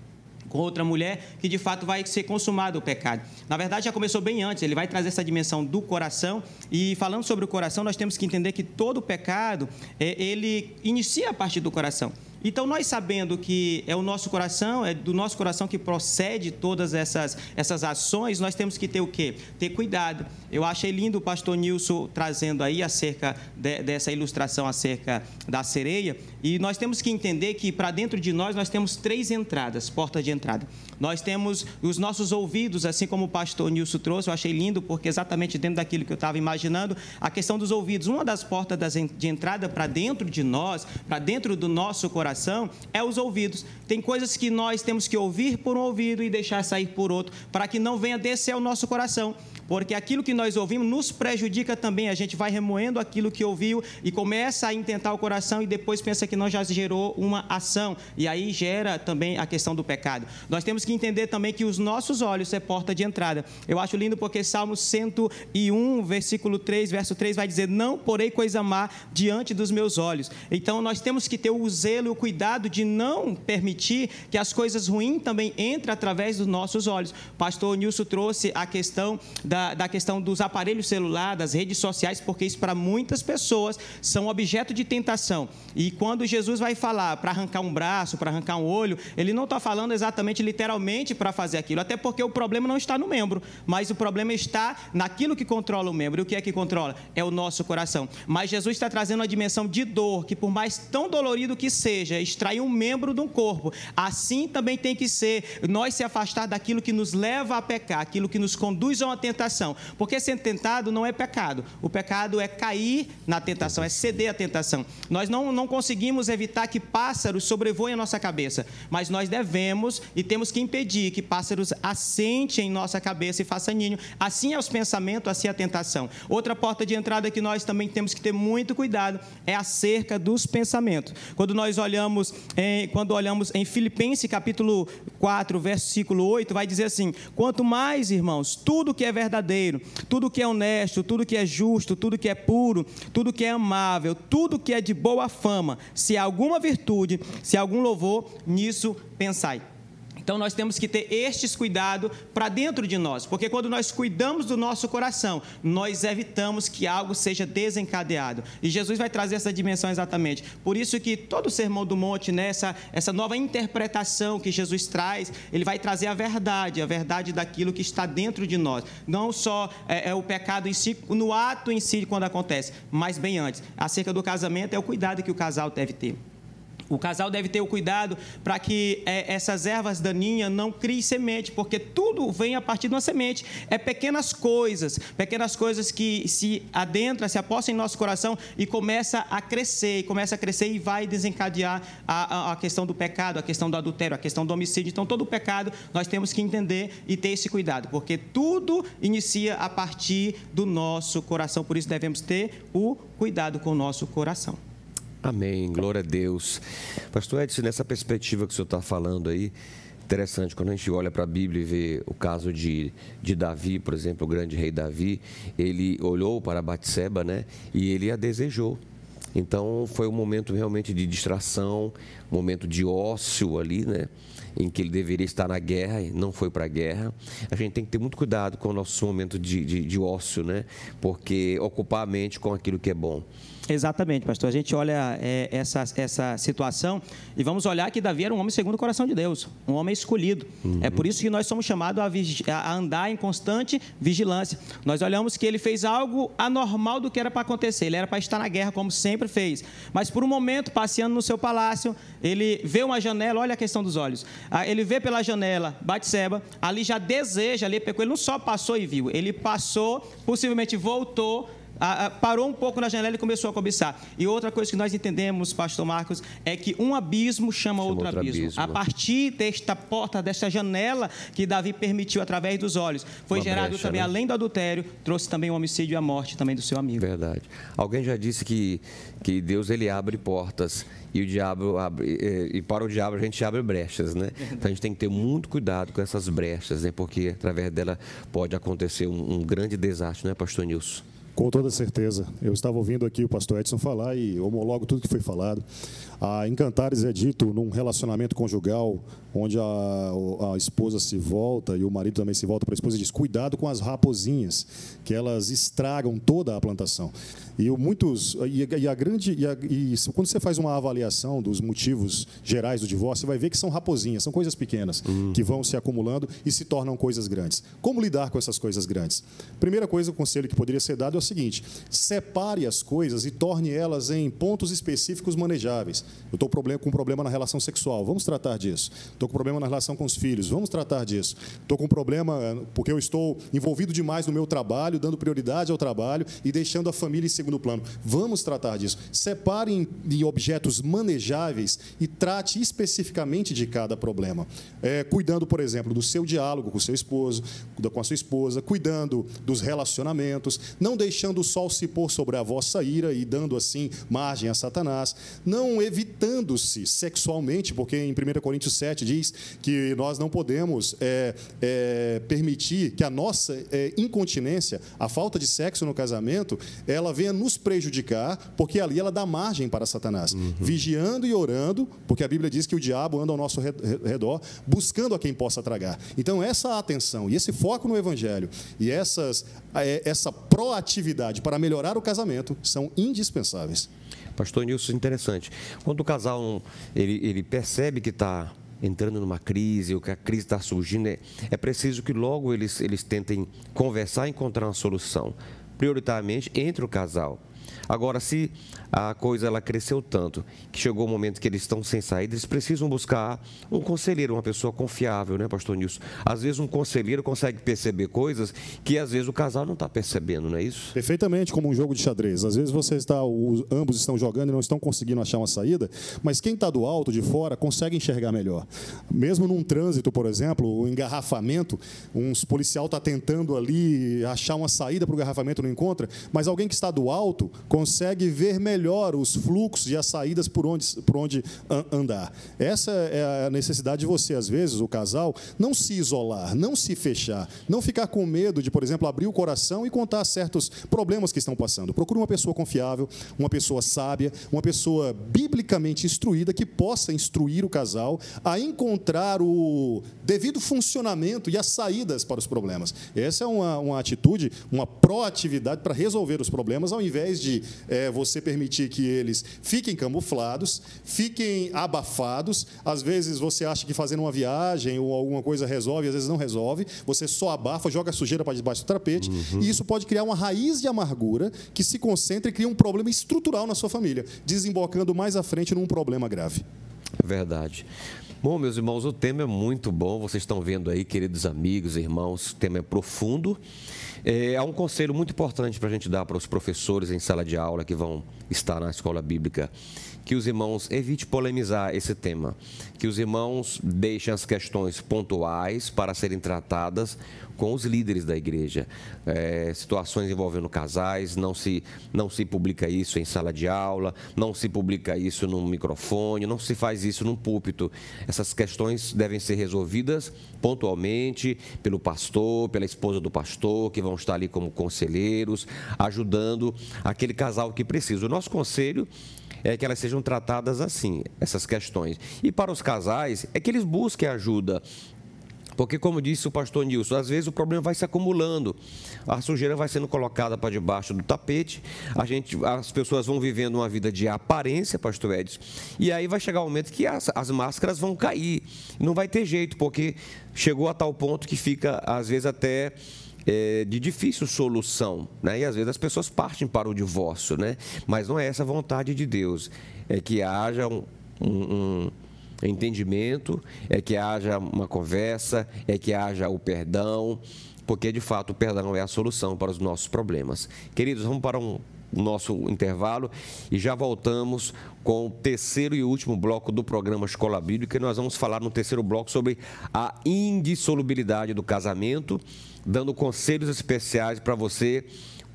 que de fato vai ser consumado o pecado. Na verdade, já começou bem antes, ele vai trazer essa dimensão do coração, e falando sobre o coração, nós temos que entender que todo pecado, ele inicia a partir do coração. Então, nós sabendo que é o nosso coração, é do nosso coração que procede todas essas ações, nós temos que ter o quê? Ter cuidado. Eu achei lindo o pastor Nilson trazendo aí acerca dessa ilustração acerca da sereia, e nós temos que entender que para dentro de nós temos 3 entradas, portas de entrada. Nós temos os nossos ouvidos, assim como o pastor Nilson trouxe, eu achei lindo, porque exatamente dentro daquilo que eu estava imaginando, a questão dos ouvidos, uma das portas de entrada para dentro de nós, para dentro do nosso coração, coração é os ouvidos. Tem coisas que nós temos que ouvir por um ouvido e deixar sair por outro, para que não venha descer ao nosso coração. Porque aquilo que nós ouvimos nos prejudica também. A gente vai remoendo aquilo que ouviu e começa a intentar o coração e depois pensa que não já gerou uma ação. E aí gera também a questão do pecado. Nós temos que entender também que os nossos olhos é porta de entrada. Eu acho lindo porque Salmo 101, versículo 3, verso 3 vai dizer: não porei coisa má diante dos meus olhos. Então nós temos que ter o zelo e o cuidado de não permitir que as coisas ruins também entrem através dos nossos olhos. O pastor Nilson trouxe a questão da questão dos aparelhos celulares, das redes sociais, porque isso para muitas pessoas são objeto de tentação. E quando Jesus vai falar para arrancar um braço, para arrancar um olho, ele não está falando exatamente, literalmente, para fazer aquilo, até porque o problema não está no membro, mas o problema está naquilo que controla o membro. E o que é que controla? É o nosso coração. Mas Jesus está trazendo uma dimensão de dor, que por mais tão dolorido que seja, extrair um membro de um corpo, assim também tem que ser nós se afastar daquilo que nos leva a pecar, aquilo que nos conduz a uma tentação. Porque ser tentado não é pecado. O pecado é cair na tentação, é ceder à tentação. Nós não conseguimos evitar que pássaros sobrevoem a nossa cabeça, mas nós devemos e temos que impedir que pássaros assentem em nossa cabeça e façam ninho. Assim é os pensamentos, assim é a tentação. Outra porta de entrada que nós também temos que ter muito cuidado é acerca dos pensamentos. Quando nós olhamos em Filipenses capítulo 4, versículo 8, vai dizer assim: quanto mais, irmãos, tudo que é verdadeiro, tudo que é honesto, tudo que é justo, tudo que é puro, tudo que é amável, tudo que é de boa fama, se há alguma virtude, se há algum louvor, nisso pensai. Então, nós temos que ter estes cuidados para dentro de nós, porque quando nós cuidamos do nosso coração, nós evitamos que algo seja desencadeado. E Jesus vai trazer essa dimensão exatamente. Por isso que todo o Sermão do Monte, né, essa nova interpretação que Jesus traz, ele vai trazer a verdade daquilo que está dentro de nós. Não só o pecado em si, no ato em si, quando acontece, mas bem antes. Acerca do casamento, é o cuidado que o casal deve ter. O casal deve ter o cuidado para que essas ervas daninhas não criem semente, porque tudo vem a partir de uma semente. É pequenas coisas que se adentram, se apossam em nosso coração e começa a crescer e vai desencadear a questão do pecado, a questão do adultério, a questão do homicídio. Então, todo o pecado nós temos que entender e ter esse cuidado, porque tudo inicia a partir do nosso coração. Por isso, devemos ter o cuidado com o nosso coração. Amém, glória a Deus. Pastor Edson, nessa perspectiva que o senhor está falando aí, interessante, quando a gente olha para a Bíblia e vê o caso de Davi, por exemplo, o grande rei Davi, ele olhou para Batseba, né, e ele a desejou. Então, foi um momento realmente de distração, um momento de ócio ali, né, em que ele deveria estar na guerra e não foi para a guerra. A gente tem que ter muito cuidado com o nosso momento de ócio, né, porque ocupar a mente com aquilo que é bom. Exatamente, pastor. A gente olha essa situação e vamos olhar que Davi era um homem segundo o coração de Deus, um homem escolhido. Uhum. É por isso que nós somos chamados a andar em constante vigilância. Nós olhamos que ele fez algo anormal do que era para acontecer. Ele era para estar na guerra, como sempre fez. Mas por um momento, passeando no seu palácio, ele vê uma janela, olha a questão dos olhos. Ele vê pela janela Batseba, ali já deseja, ali pecou. Ele não só passou e viu, ele passou, possivelmente voltou, parou um pouco na janela e começou a cobiçar. E outra coisa que nós entendemos, pastor Marcos, é que um abismo chama outro abismo. A partir desta porta, desta janela que Davi permitiu através dos olhos, foi gerado brecha, também, né? Além do adultério, trouxe também o homicídio e a morte também do seu amigo. Verdade. Alguém já disse que Deus ele abre portas e o diabo abre, e para o diabo a gente abre brechas, né? Então a gente tem que ter muito cuidado com essas brechas, né? Porque através dela pode acontecer um grande desastre, né, pastor Nilson? Com toda certeza. Eu estava ouvindo aqui o pastor Edson falar e homologo tudo que foi falado. Em Cantares é dito, num relacionamento conjugal, onde a esposa se volta e o marido também se volta para a esposa e diz: cuidado com as raposinhas, que elas estragam toda a plantação. E quando você faz uma avaliação dos motivos gerais do divórcio, você vai ver que são raposinhas, são coisas pequenas que vão se acumulando e se tornam coisas grandes. Como lidar com essas coisas grandes? Primeira coisa, o conselho que poderia ser dado é o seguinte: separe as coisas e torne elas em pontos específicos manejáveis. Eu estou com problema na relação sexual, vamos tratar disso. Estou com problema na relação com os filhos, vamos tratar disso. Estou com problema porque eu estou envolvido demais no meu trabalho, dando prioridade ao trabalho e deixando a família em segundo plano. Vamos tratar disso. Separe em objetos manejáveis e trate especificamente de cada problema. Cuidando, por exemplo, do seu diálogo com o seu esposo, com a sua esposa, cuidando dos relacionamentos, não deixando o sol se pôr sobre a vossa ira e dando, assim, margem a Satanás, não evitando-se sexualmente, porque em 1 Coríntios 7 diz que nós não podemos permitir que a nossa incontinência, a falta de sexo no casamento, ela venha nos prejudicar, porque ali ela dá margem para Satanás. Vigiando e orando, porque a Bíblia diz que o diabo anda ao nosso redor, buscando a quem possa tragar. Então, essa atenção e esse foco no Evangelho e essa proatividade para melhorar o casamento são indispensáveis. Pastor Nilson, interessante. Quando o casal ele percebe que está entrando numa crise, ou que a crise está surgindo, é preciso que logo eles tentem conversar e encontrar uma solução, prioritariamente entre o casal. Agora, se a coisa ela cresceu tanto que chegou o momento que eles estão sem saída, eles precisam buscar um conselheiro, uma pessoa confiável, né, pastor Nilson? Às vezes um conselheiro consegue perceber coisas que às vezes o casal não está percebendo, não é isso? Perfeitamente, como um jogo de xadrez. Às vezes ambos estão jogando e não estão conseguindo achar uma saída, mas quem está do alto, de fora, consegue enxergar melhor. Mesmo num trânsito, por exemplo, o engarrafamento, um policial está tentando ali achar uma saída para o engarrafamento, não encontra, mas alguém que está do alto consegue ver melhor os fluxos e as saídas por onde andar. Essa é a necessidade de você, às vezes, o casal, não se isolar, não se fechar, não ficar com medo de, por exemplo, abrir o coração e contar certos problemas que estão passando. Procure uma pessoa confiável, uma pessoa sábia, uma pessoa biblicamente instruída que possa instruir o casal a encontrar o devido funcionamento e as saídas para os problemas. Essa é uma atitude, uma proatividade para resolver os problemas, ao invés de você permitir que eles fiquem camuflados, fiquem abafados. Às vezes você acha que fazendo uma viagem ou alguma coisa resolve, às vezes não resolve. Você só abafa, joga a sujeira para debaixo do tapete. E isso pode criar uma raiz de amargura que se concentra e cria um problema estrutural na sua família, desembocando mais à frente num problema grave. Verdade. Bom, meus irmãos, o tema é muito bom. Vocês estão vendo aí, queridos amigos, irmãos, o tema é profundo. Há um conselho muito importante para a gente dar para os professores em sala de aula que vão estar na escola bíblica, que os irmãos evitem polemizar esse tema, que os irmãos deixem as questões pontuais para serem tratadas com os líderes da igreja. Situações envolvendo casais, não se publica isso em sala de aula, não se publica isso no microfone, não se faz isso num púlpito. Essas questões devem ser resolvidas pontualmente pelo pastor, pela esposa do pastor, que vão estar ali como conselheiros, ajudando aquele casal que precisa. O nosso conselho é que elas sejam tratadas assim, essas questões. E para os casais, é que eles busquem ajuda. Porque, como disse o pastor Nilson, às vezes o problema vai se acumulando, a sujeira vai sendo colocada para debaixo do tapete, as pessoas vão vivendo uma vida de aparência, pastor Edson, e aí vai chegar o momento que as máscaras vão cair. Não vai ter jeito, porque chegou a tal ponto que fica, às vezes, até de difícil solução, né? E às vezes as pessoas partem para o divórcio, né? Mas não é essa a vontade de Deus, é que haja um entendimento, é que haja uma conversa, é que haja o perdão, porque de fato o perdão é a solução para os nossos problemas. Queridos, vamos para o nosso intervalo e já voltamos com o terceiro e último bloco do programa Escola Bíblica. Nós vamos falar no terceiro bloco sobre a indissolubilidade do casamento, dando conselhos especiais para você,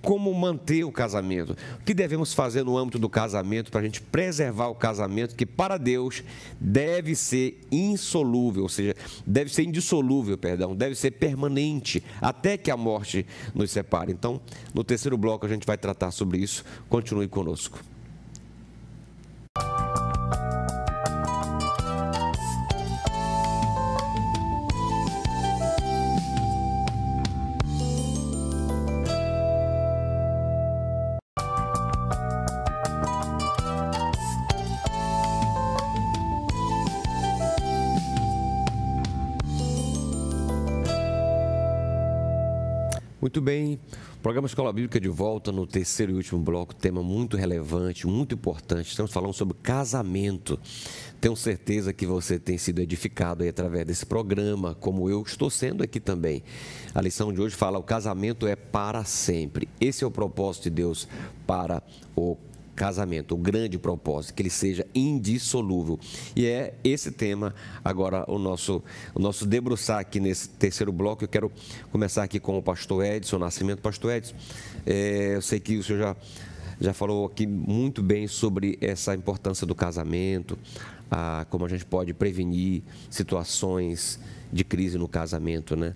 como manter o casamento, o que devemos fazer no âmbito do casamento para a gente preservar o casamento, que para Deus deve ser insolúvel, ou seja, deve ser indissolúvel, deve ser permanente, até que a morte nos separe. Então, no terceiro bloco a gente vai tratar sobre isso. Continue conosco. Muito bem, programa Escola Bíblica de volta no terceiro e último bloco, tema muito relevante, muito importante. Estamos falando sobre casamento. Tenho certeza que você tem sido edificado aí através desse programa, como eu estou sendo aqui também. A lição de hoje fala: o casamento é para sempre. Esse é o propósito de Deus para o casamento, o grande propósito, que ele seja indissolúvel. E é esse tema agora o nosso debruçar aqui nesse terceiro bloco. Eu quero começar aqui com o pastor Edson Nascimento. Pastor Edson, eu sei que o senhor já falou aqui muito bem sobre essa importância do casamento, como a gente pode prevenir situações de crise no casamento, né?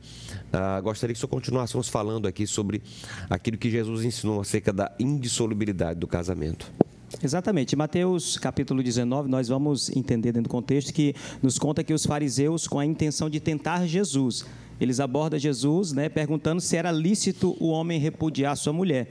Gostaria que o senhor continuássemos falando aqui sobre aquilo que Jesus ensinou acerca da indissolubilidade do casamento. Exatamente. Em Mateus capítulo 19, nós vamos entender dentro do contexto que nos conta que os fariseus, com a intenção de tentar Jesus, eles abordam Jesus, né, perguntando se era lícito o homem repudiar sua mulher,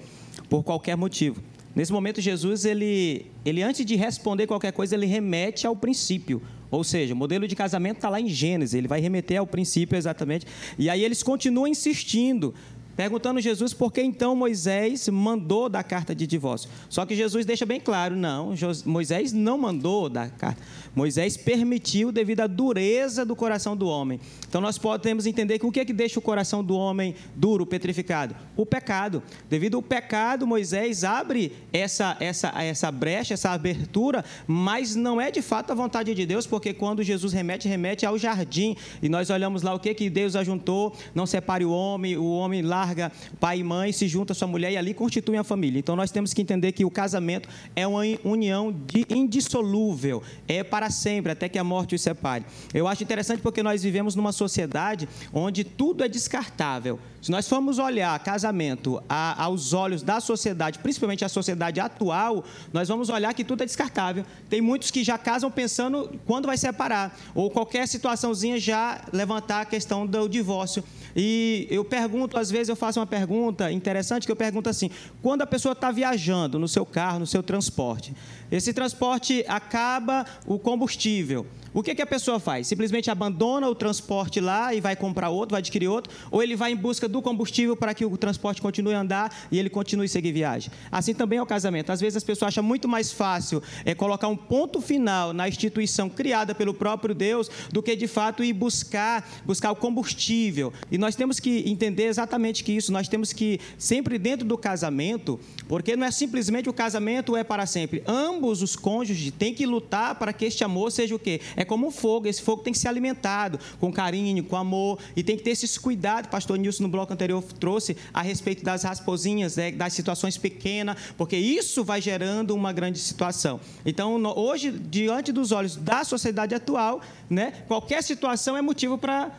por qualquer motivo. Nesse momento, Jesus, ele antes de responder qualquer coisa, ele remete ao princípio. Ou seja, o modelo de casamento está lá em Gênesis, ele vai remeter ao princípio exatamente. E aí eles continuam insistindo, perguntando a Jesus por que então Moisés mandou dar carta de divórcio. Só que Jesus deixa bem claro, não, Moisés não mandou dar carta. Moisés permitiu devido à dureza do coração do homem. Então, nós podemos entender que o que é que deixa o coração do homem duro, petrificado? O pecado. Devido ao pecado, Moisés abre essa brecha, essa abertura, mas não é de fato a vontade de Deus, porque quando Jesus remete ao jardim, e nós olhamos lá o que Deus ajuntou, não separe o homem larga pai e mãe, se junta a sua mulher e ali constitui a família. Então, nós temos que entender que o casamento é uma união indissolúvel, é para sempre, até que a morte os separe. Eu acho interessante porque nós vivemos numa sociedade onde tudo é descartável. Se nós formos olhar casamento aos olhos da sociedade, principalmente a sociedade atual, nós vamos olhar que tudo é descartável. Tem muitos que já casam pensando quando vai separar, ou qualquer situaçãozinha já levantar a questão do divórcio. E eu pergunto, às vezes eu faço uma pergunta interessante, que eu pergunto assim: quando a pessoa está viajando no seu carro, no seu transporte, esse transporte acaba o combustível, o que a pessoa faz? Simplesmente abandona o transporte lá e vai comprar outro, vai adquirir outro, ou ele vai em busca do combustível para que o transporte continue a andar e ele continue a seguir viagem? Assim também é o casamento. Às vezes as pessoas acham muito mais fácil colocar um ponto final na instituição criada pelo próprio Deus do que de fato ir buscar o combustível. E nós temos que entender exatamente que isso, nós temos que sempre dentro do casamento, porque não é simplesmente o casamento é para sempre. Ambos os cônjuges têm que lutar para que este amor seja o quê? É como um fogo, esse fogo tem que ser alimentado com carinho, com amor, e tem que ter esses cuidados. Pastor Nilson, no bloco anterior, trouxe a respeito das rasposinhas, né, das situações pequenas, porque isso vai gerando uma grande situação. Então, hoje, diante dos olhos da sociedade atual, né, qualquer situação é motivo para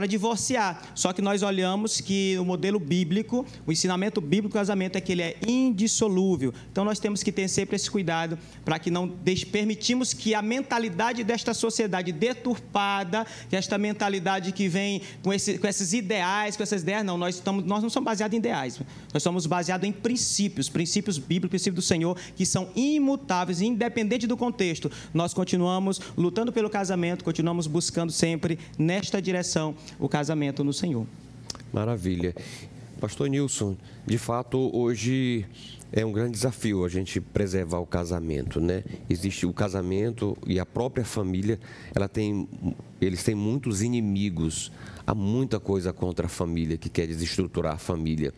divorciar. Só que nós olhamos que o modelo bíblico, o ensinamento bíblico do casamento é que ele é indissolúvel. Então, nós temos que ter sempre esse cuidado para que não permitimos que a mentalidade desta sociedade deturpada, que esta mentalidade que vem com esses ideais, com essas ideias, não, nós não somos baseados em ideais, nós somos baseados em princípios bíblicos, princípios do Senhor, que são imutáveis, independente do contexto. Nós continuamos lutando pelo casamento, continuamos buscando sempre nesta direção o casamento no Senhor. Maravilha. Pastor Nilson, de fato, hoje é um grande desafio a gente preservar o casamento, né? Existe o casamento e a própria família, eles têm muitos inimigos. Há muita coisa contra a família que quer desestruturar a família.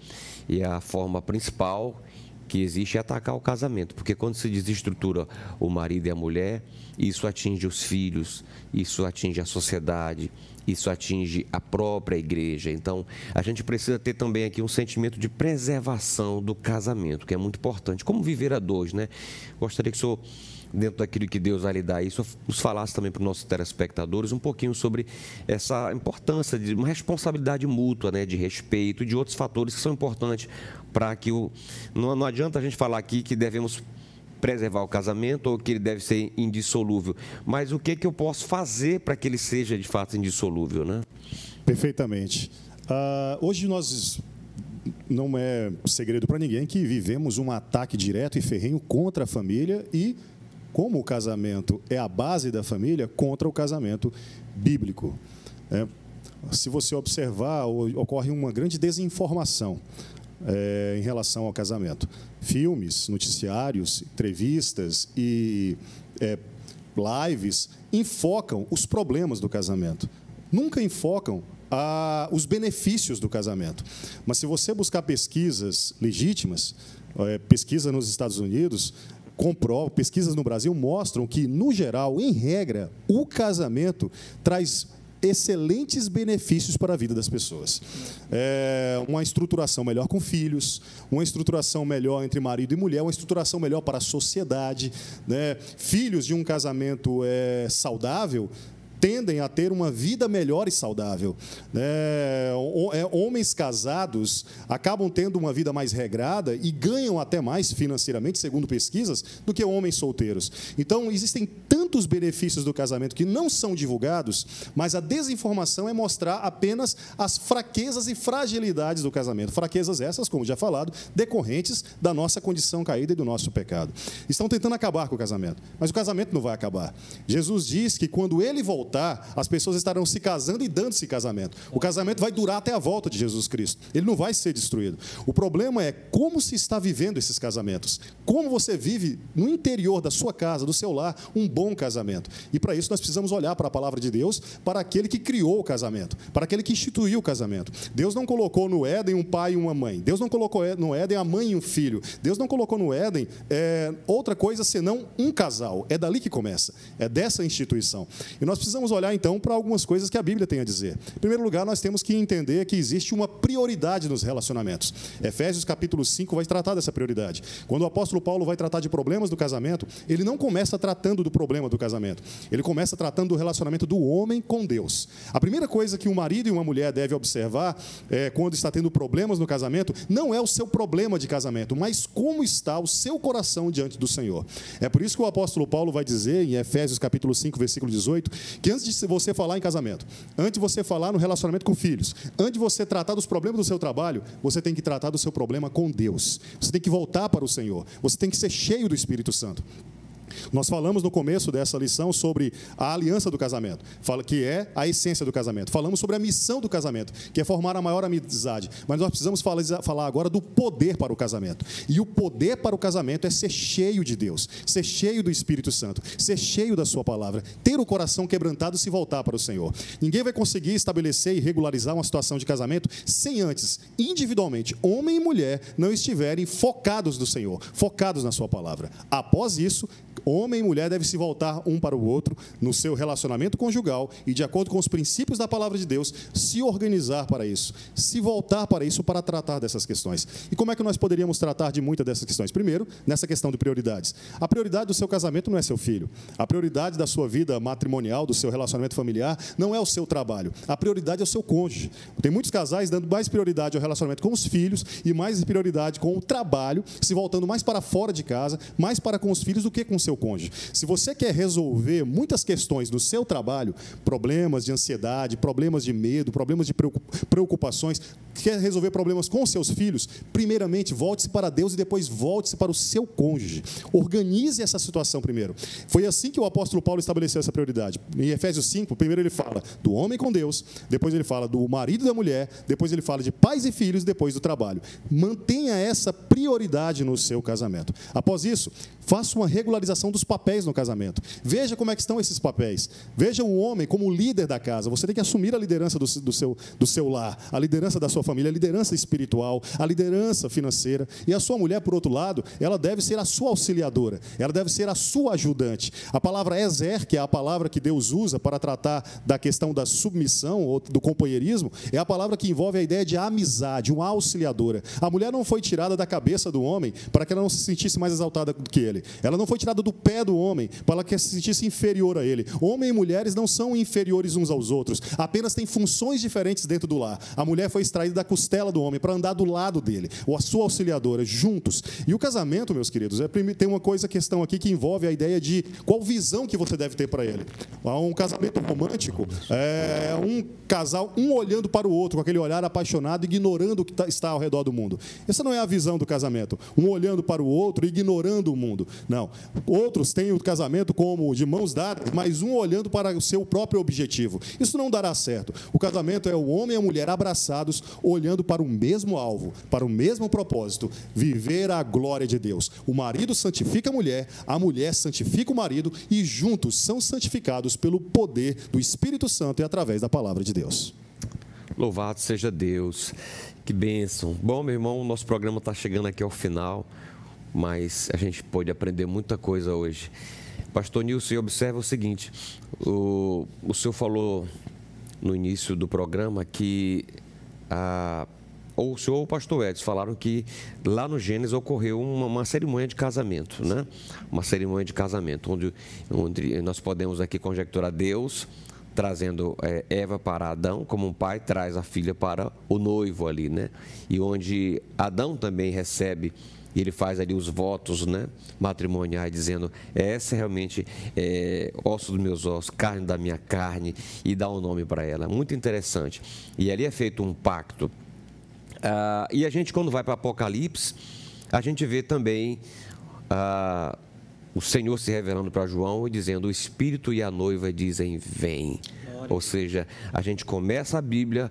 E a forma principal que existe é atacar o casamento, porque quando se desestrutura o marido e a mulher, isso atinge os filhos, isso atinge a sociedade, isso atinge a própria igreja. Então, a gente precisa ter também aqui um sentimento de preservação do casamento, que é muito importante. Como viver a dois, né? Gostaria que o senhor, dentro daquilo que Deus vai lhe dar, isso nos falasse também para os nossos telespectadores um pouquinho sobre essa importância de uma responsabilidade mútua, né, de respeito e de outros fatores que são importantes para que não adianta a gente falar aqui que devemos preservar o casamento ou que ele deve ser indissolúvel, mas o que eu posso fazer para que ele seja de fato indissolúvel, né? Perfeitamente. Hoje nós não é segredo para ninguém que vivemos um ataque direto e ferrenho contra a família e, como o casamento é a base da família, contra o casamento bíblico. se você observar, ocorre uma grande desinformação em relação ao casamento. Filmes, noticiários, entrevistas e lives enfocam os problemas do casamento. Nunca enfocam os benefícios do casamento. Mas se você buscar pesquisas legítimas, pesquisa nos Estados Unidos, pesquisas no Brasil mostram que, no geral, em regra, o casamento traz excelentes benefícios para a vida das pessoas. Uma estruturação melhor com filhos, uma estruturação melhor entre marido e mulher, uma estruturação melhor para a sociedade, né? Filhos de um casamento saudável tendem a ter uma vida melhor e saudável. Homens casados acabam tendo uma vida mais regrada e ganham até mais financeiramente, segundo pesquisas, do que homens solteiros. Então, existem tantos benefícios do casamento que não são divulgados, mas a desinformação é mostrar apenas as fraquezas e fragilidades do casamento. Fraquezas essas, como já falado, decorrentes da nossa condição caída e do nosso pecado. Estão tentando acabar com o casamento, mas o casamento não vai acabar. Jesus diz que quando ele voltar, as pessoas estarão se casando e dando-se casamento. O casamento vai durar até a volta de Jesus Cristo. Ele não vai ser destruído. O problema é como se está vivendo esses casamentos. Como você vive no interior da sua casa, do seu lar, um bom casamento. E para isso nós precisamos olhar para a palavra de Deus, para aquele que criou o casamento, para aquele que instituiu o casamento. Deus não colocou no Éden um pai e uma mãe. Deus não colocou no Éden a mãe e um filho. Deus não colocou no Éden outra coisa senão um casal. É dali que começa. É dessa instituição. E nós precisamos olhar, então, para algumas coisas que a Bíblia tem a dizer. Em primeiro lugar, nós temos que entender que existe uma prioridade nos relacionamentos. Efésios, capítulo 5, vai tratar dessa prioridade. Quando o apóstolo Paulo vai tratar de problemas do casamento, ele não começa tratando do problema do casamento. Ele começa tratando do relacionamento do homem com Deus. A primeira coisa que um marido e uma mulher devem observar quando está tendo problemas no casamento, não é o seu problema de casamento, mas como está o seu coração diante do Senhor. É por isso que o apóstolo Paulo vai dizer, em Efésios, capítulo 5, versículo 18, que antes de você falar em casamento, antes de você falar no relacionamento com filhos, antes de você tratar dos problemas do seu trabalho, você tem que tratar do seu problema com Deus. Você tem que voltar para o Senhor. Você tem que ser cheio do Espírito Santo. Nós falamos no começo dessa lição sobre a aliança do casamento, que é a essência do casamento. Falamos sobre a missão do casamento, que é formar a maior amizade. Mas nós precisamos falar agora do poder para o casamento. E o poder para o casamento é ser cheio de Deus, ser cheio do Espírito Santo, ser cheio da sua palavra, ter o coração quebrantado e se voltar para o Senhor. Ninguém vai conseguir estabelecer e regularizar uma situação de casamento sem antes, individualmente, homem e mulher, não estiverem focados no Senhor, focados na sua palavra. Após isso, homem e mulher devem se voltar um para o outro no seu relacionamento conjugal e, de acordo com os princípios da palavra de Deus, se organizar para isso, se voltar para isso para tratar dessas questões. E como é que nós poderíamos tratar de muitas dessas questões? Primeiro, nessa questão de prioridades. A prioridade do seu casamento não é seu filho. A prioridade da sua vida matrimonial, do seu relacionamento familiar, não é o seu trabalho. A prioridade é o seu cônjuge. Tem muitos casais dando mais prioridade ao relacionamento com os filhos e mais prioridade com o trabalho, se voltando mais para fora de casa, mais para com os filhos do que com o seu cônjuge. Se você quer resolver muitas questões do seu trabalho, problemas de ansiedade, problemas de medo, problemas de preocupações, quer resolver problemas com seus filhos, primeiramente volte-se para Deus e depois volte-se para o seu cônjuge. Organize essa situação primeiro. Foi assim que o apóstolo Paulo estabeleceu essa prioridade. Em Efésios 5, primeiro ele fala do homem com Deus, depois ele fala do marido e da mulher, depois ele fala de pais e filhos, depois do trabalho. Mantenha essa prioridade no seu casamento. Após isso, faça uma regularização dos papéis no casamento. Veja como é que estão esses papéis. Veja o homem como líder da casa. Você tem que assumir a liderança do seu lar, a liderança da sua família, a liderança espiritual, a liderança financeira. E a sua mulher, por outro lado, ela deve ser a sua auxiliadora. Ela deve ser a sua ajudante. A palavra ezer, que é a palavra que Deus usa para tratar da questão da submissão ou do companheirismo, é a palavra que envolve a ideia de amizade, uma auxiliadora. A mulher não foi tirada da cabeça do homem para que ela não se sentisse mais exaltada do que ele. Ela não foi tirada do pé do homem para que se sentisse inferior a ele. Homem e mulheres não são inferiores uns aos outros, apenas têm funções diferentes dentro do lar. A mulher foi extraída da costela do homem para andar do lado dele, ou a sua auxiliadora, juntos. E o casamento, meus queridos, tem uma questão aqui que envolve a ideia de qual visão que você deve ter para ele. Um casamento romântico é um casal, um olhando para o outro, com aquele olhar apaixonado, ignorando o que está ao redor do mundo. Essa não é a visão do casamento. Um olhando para o outro, ignorando o mundo. Não. outros têm o casamento como de mãos dadas, mas um olhando para o seu próprio objetivo. Isso não dará certo. O casamento é o homem e a mulher abraçados, olhando para o mesmo alvo, para o mesmo propósito, viver a glória de Deus. O marido santifica a mulher santifica o marido e juntos são santificados pelo poder do Espírito Santo e através da palavra de Deus. Louvado seja Deus. Que bênção. Bom, meu irmão, o nosso programa está chegando aqui ao final, mas a gente pôde aprender muita coisa hoje. Pastor Nilson, observa o seguinte, o senhor falou no início do programa que ou o senhor ou o pastor Edson falaram que lá no Gênesis ocorreu uma cerimônia de casamento, né? Uma cerimônia de casamento, onde nós podemos aqui conjecturar Deus trazendo Eva para Adão, como um pai traz a filha para o noivo ali, né? E onde Adão também recebe, e ele faz ali os votos, né, matrimoniais, dizendo, essa realmente é osso dos meus ossos, carne da minha carne, e dá um nome para ela. Muito interessante. E ali é feito um pacto. E a gente, quando vai para Apocalipse, a gente vê também o Senhor se revelando para João e dizendo, o Espírito e a noiva dizem, vem. Glória. Ou seja, a gente começa a Bíblia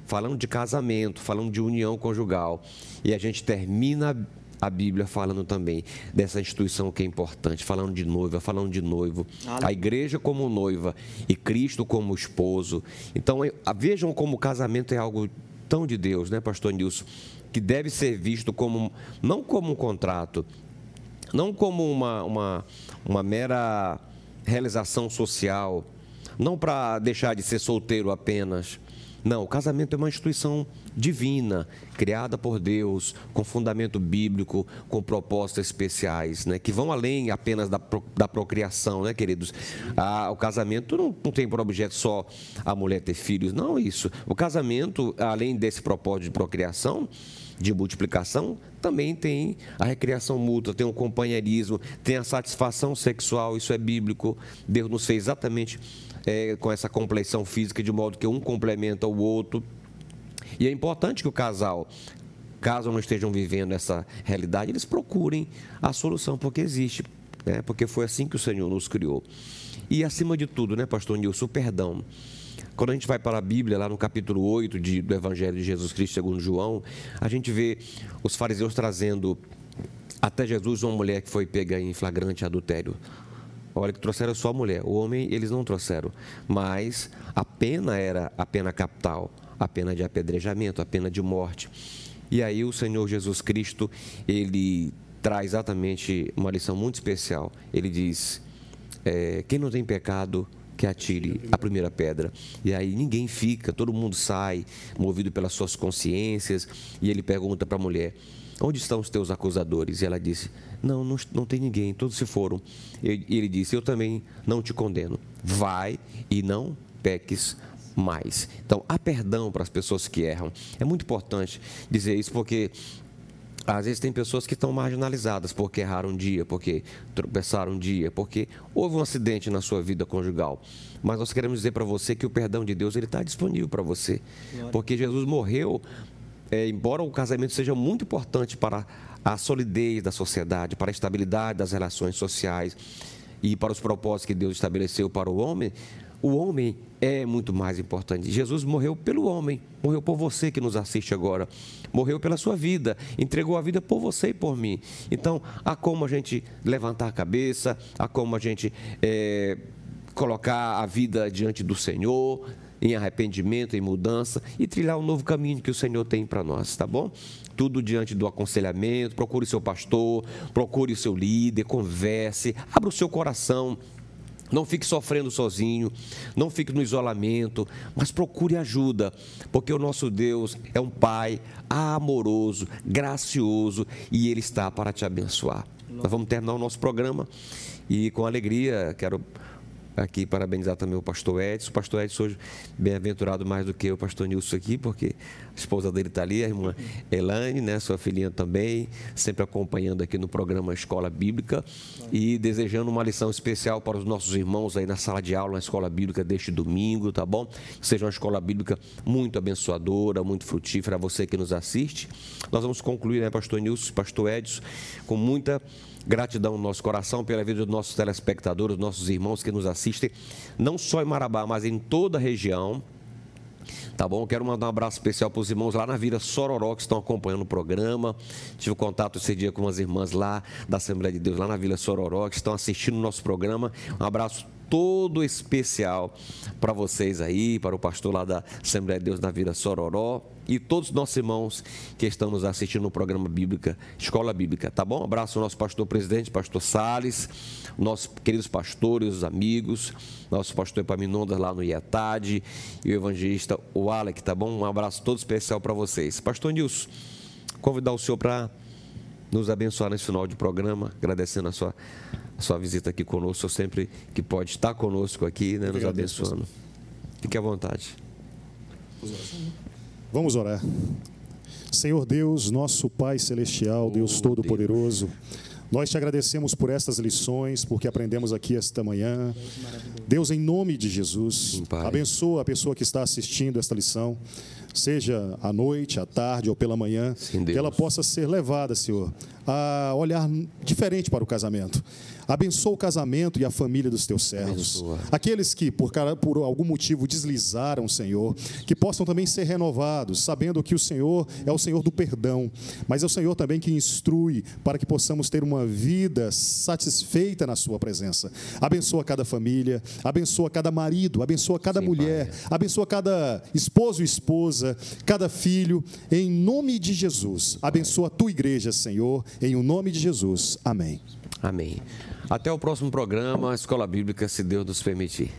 falando de casamento, falando de união conjugal, e a gente termina a Bíblia falando também dessa instituição que é importante, falando de noiva, falando de noivo, a igreja como noiva e Cristo como esposo. Então, vejam como o casamento é algo tão de Deus, né, pastor Nilson, que deve ser visto como, não como um contrato, não como uma mera realização social, não para deixar de ser solteiro apenas. Não, o casamento é uma instituição divina, criada por Deus, com fundamento bíblico, com propostas especiais, né, que vão além apenas da procriação, né, queridos? O casamento não tem por objeto só a mulher ter filhos, não isso. O casamento, além desse propósito de procriação, de multiplicação, também tem a recriação mútua, tem o companheirismo, tem a satisfação sexual, isso é bíblico. Deus nos fez exatamente com essa compleição física, de modo que um complementa o outro. E é importante que o casal, caso não estejam vivendo essa realidade, eles procurem a solução, porque existe, né? Porque foi assim que o Senhor nos criou. E acima de tudo, né, pastor Nilson, o perdão. Quando a gente vai para a Bíblia, lá no capítulo 8 do Evangelho de Jesus Cristo segundo João, a gente vê os fariseus trazendo até Jesus uma mulher que foi pega em flagrante adultério. Olha, que trouxeram só a mulher, o homem eles não trouxeram, mas a pena era a pena capital, a pena de apedrejamento, a pena de morte. E aí o Senhor Jesus Cristo, ele traz exatamente uma lição muito especial. Ele diz, quem não tem pecado, que atire a primeira pedra. E aí ninguém fica, todo mundo sai, movido pelas suas consciências, e ele pergunta para a mulher, onde estão os teus acusadores? E ela disse, não tem ninguém, todos se foram. E ele disse, eu também não te condeno, vai e não peques mais. Então, há perdão para as pessoas que erram. É muito importante dizer isso, porque às vezes tem pessoas que estão marginalizadas porque erraram um dia, porque tropeçaram um dia, porque houve um acidente na sua vida conjugal. Mas nós queremos dizer para você que o perdão de Deus, ele está disponível para você. Porque Jesus morreu, embora o casamento seja muito importante para a solidez da sociedade, para a estabilidade das relações sociais e para os propósitos que Deus estabeleceu para o homem é muito mais importante. Jesus morreu pelo homem, morreu por você que nos assiste agora, morreu pela sua vida, entregou a vida por você e por mim. Então, há como a gente levantar a cabeça, há como a gente colocar a vida diante do Senhor, em arrependimento, em mudança, e trilhar um novo caminho que o Senhor tem para nós, tá bom? Tudo diante do aconselhamento, procure o seu pastor, procure o seu líder, converse, abra o seu coração. Não fique sofrendo sozinho, não fique no isolamento, mas procure ajuda, porque o nosso Deus é um Pai amoroso, gracioso, e Ele está para te abençoar. Nós vamos terminar o nosso programa e, com alegria, quero aqui parabenizar também o pastor Edson. O pastor Edson hoje bem-aventurado mais do que o pastor Nilson aqui, porque a esposa dele está ali, a irmã Elaine, né, sua filhinha também, sempre acompanhando aqui no programa Escola Bíblica e desejando uma lição especial para os nossos irmãos aí na sala de aula, na Escola Bíblica deste domingo, tá bom? Que seja uma escola bíblica muito abençoadora, muito frutífera, você que nos assiste. Nós vamos concluir, né, pastor Nilson, pastor Edson, com muita Gratidão no nosso coração pela vida dos nossos telespectadores, nossos irmãos que nos assistem, não só em Marabá, mas em toda a região. Tá bom? Quero mandar um abraço especial para os irmãos lá na Vila Sororó, que estão acompanhando o programa. Tive contato esse dia com umas irmãs lá da Assembleia de Deus, lá na Vila Sororó, que estão assistindo o nosso programa. Um abraço todo especial para vocês aí, para o pastor lá da Assembleia de Deus na Vila Sororó e todos os nossos irmãos que estão nos assistindo no programa Bíblica, Escola Bíblica, tá bom? Um abraço ao nosso pastor presidente, pastor Salles, nossos queridos pastores, os amigos, nosso pastor Epaminondas lá no IETAD e o evangelista, o Alec, tá bom? Um abraço todo especial para vocês. Pastor Nilson, convidar o senhor para nos abençoar nesse final de programa, agradecendo a sua visita aqui conosco, sempre que pode estar conosco aqui, né, nos abençoando. Fique à vontade. Vamos orar. Senhor Deus, nosso Pai Celestial, Deus Todo-Poderoso, nós te agradecemos por estas lições, porque aprendemos aqui esta manhã. Deus, em nome de Jesus, abençoa a pessoa que está assistindo esta lição, seja à noite, à tarde ou pela manhã, que ela possa ser levada, Senhor, a olhar diferente para o casamento. Abençoa o casamento e a família dos teus servos. Abençoa. Aqueles que, por algum motivo, deslizaram, Senhor, que possam também ser renovados, sabendo que o Senhor é o Senhor do perdão, mas é o Senhor também que instrui para que possamos ter uma vida satisfeita na sua presença. Abençoa cada família, abençoa cada marido, abençoa cada mulher, Pai. Abençoa cada esposo e esposa, cada filho, em nome de Jesus. Abençoa a tua igreja, Senhor, em o nome de Jesus. Amém. Amém. Até o próximo programa, Escola Bíblica, se Deus nos permitir.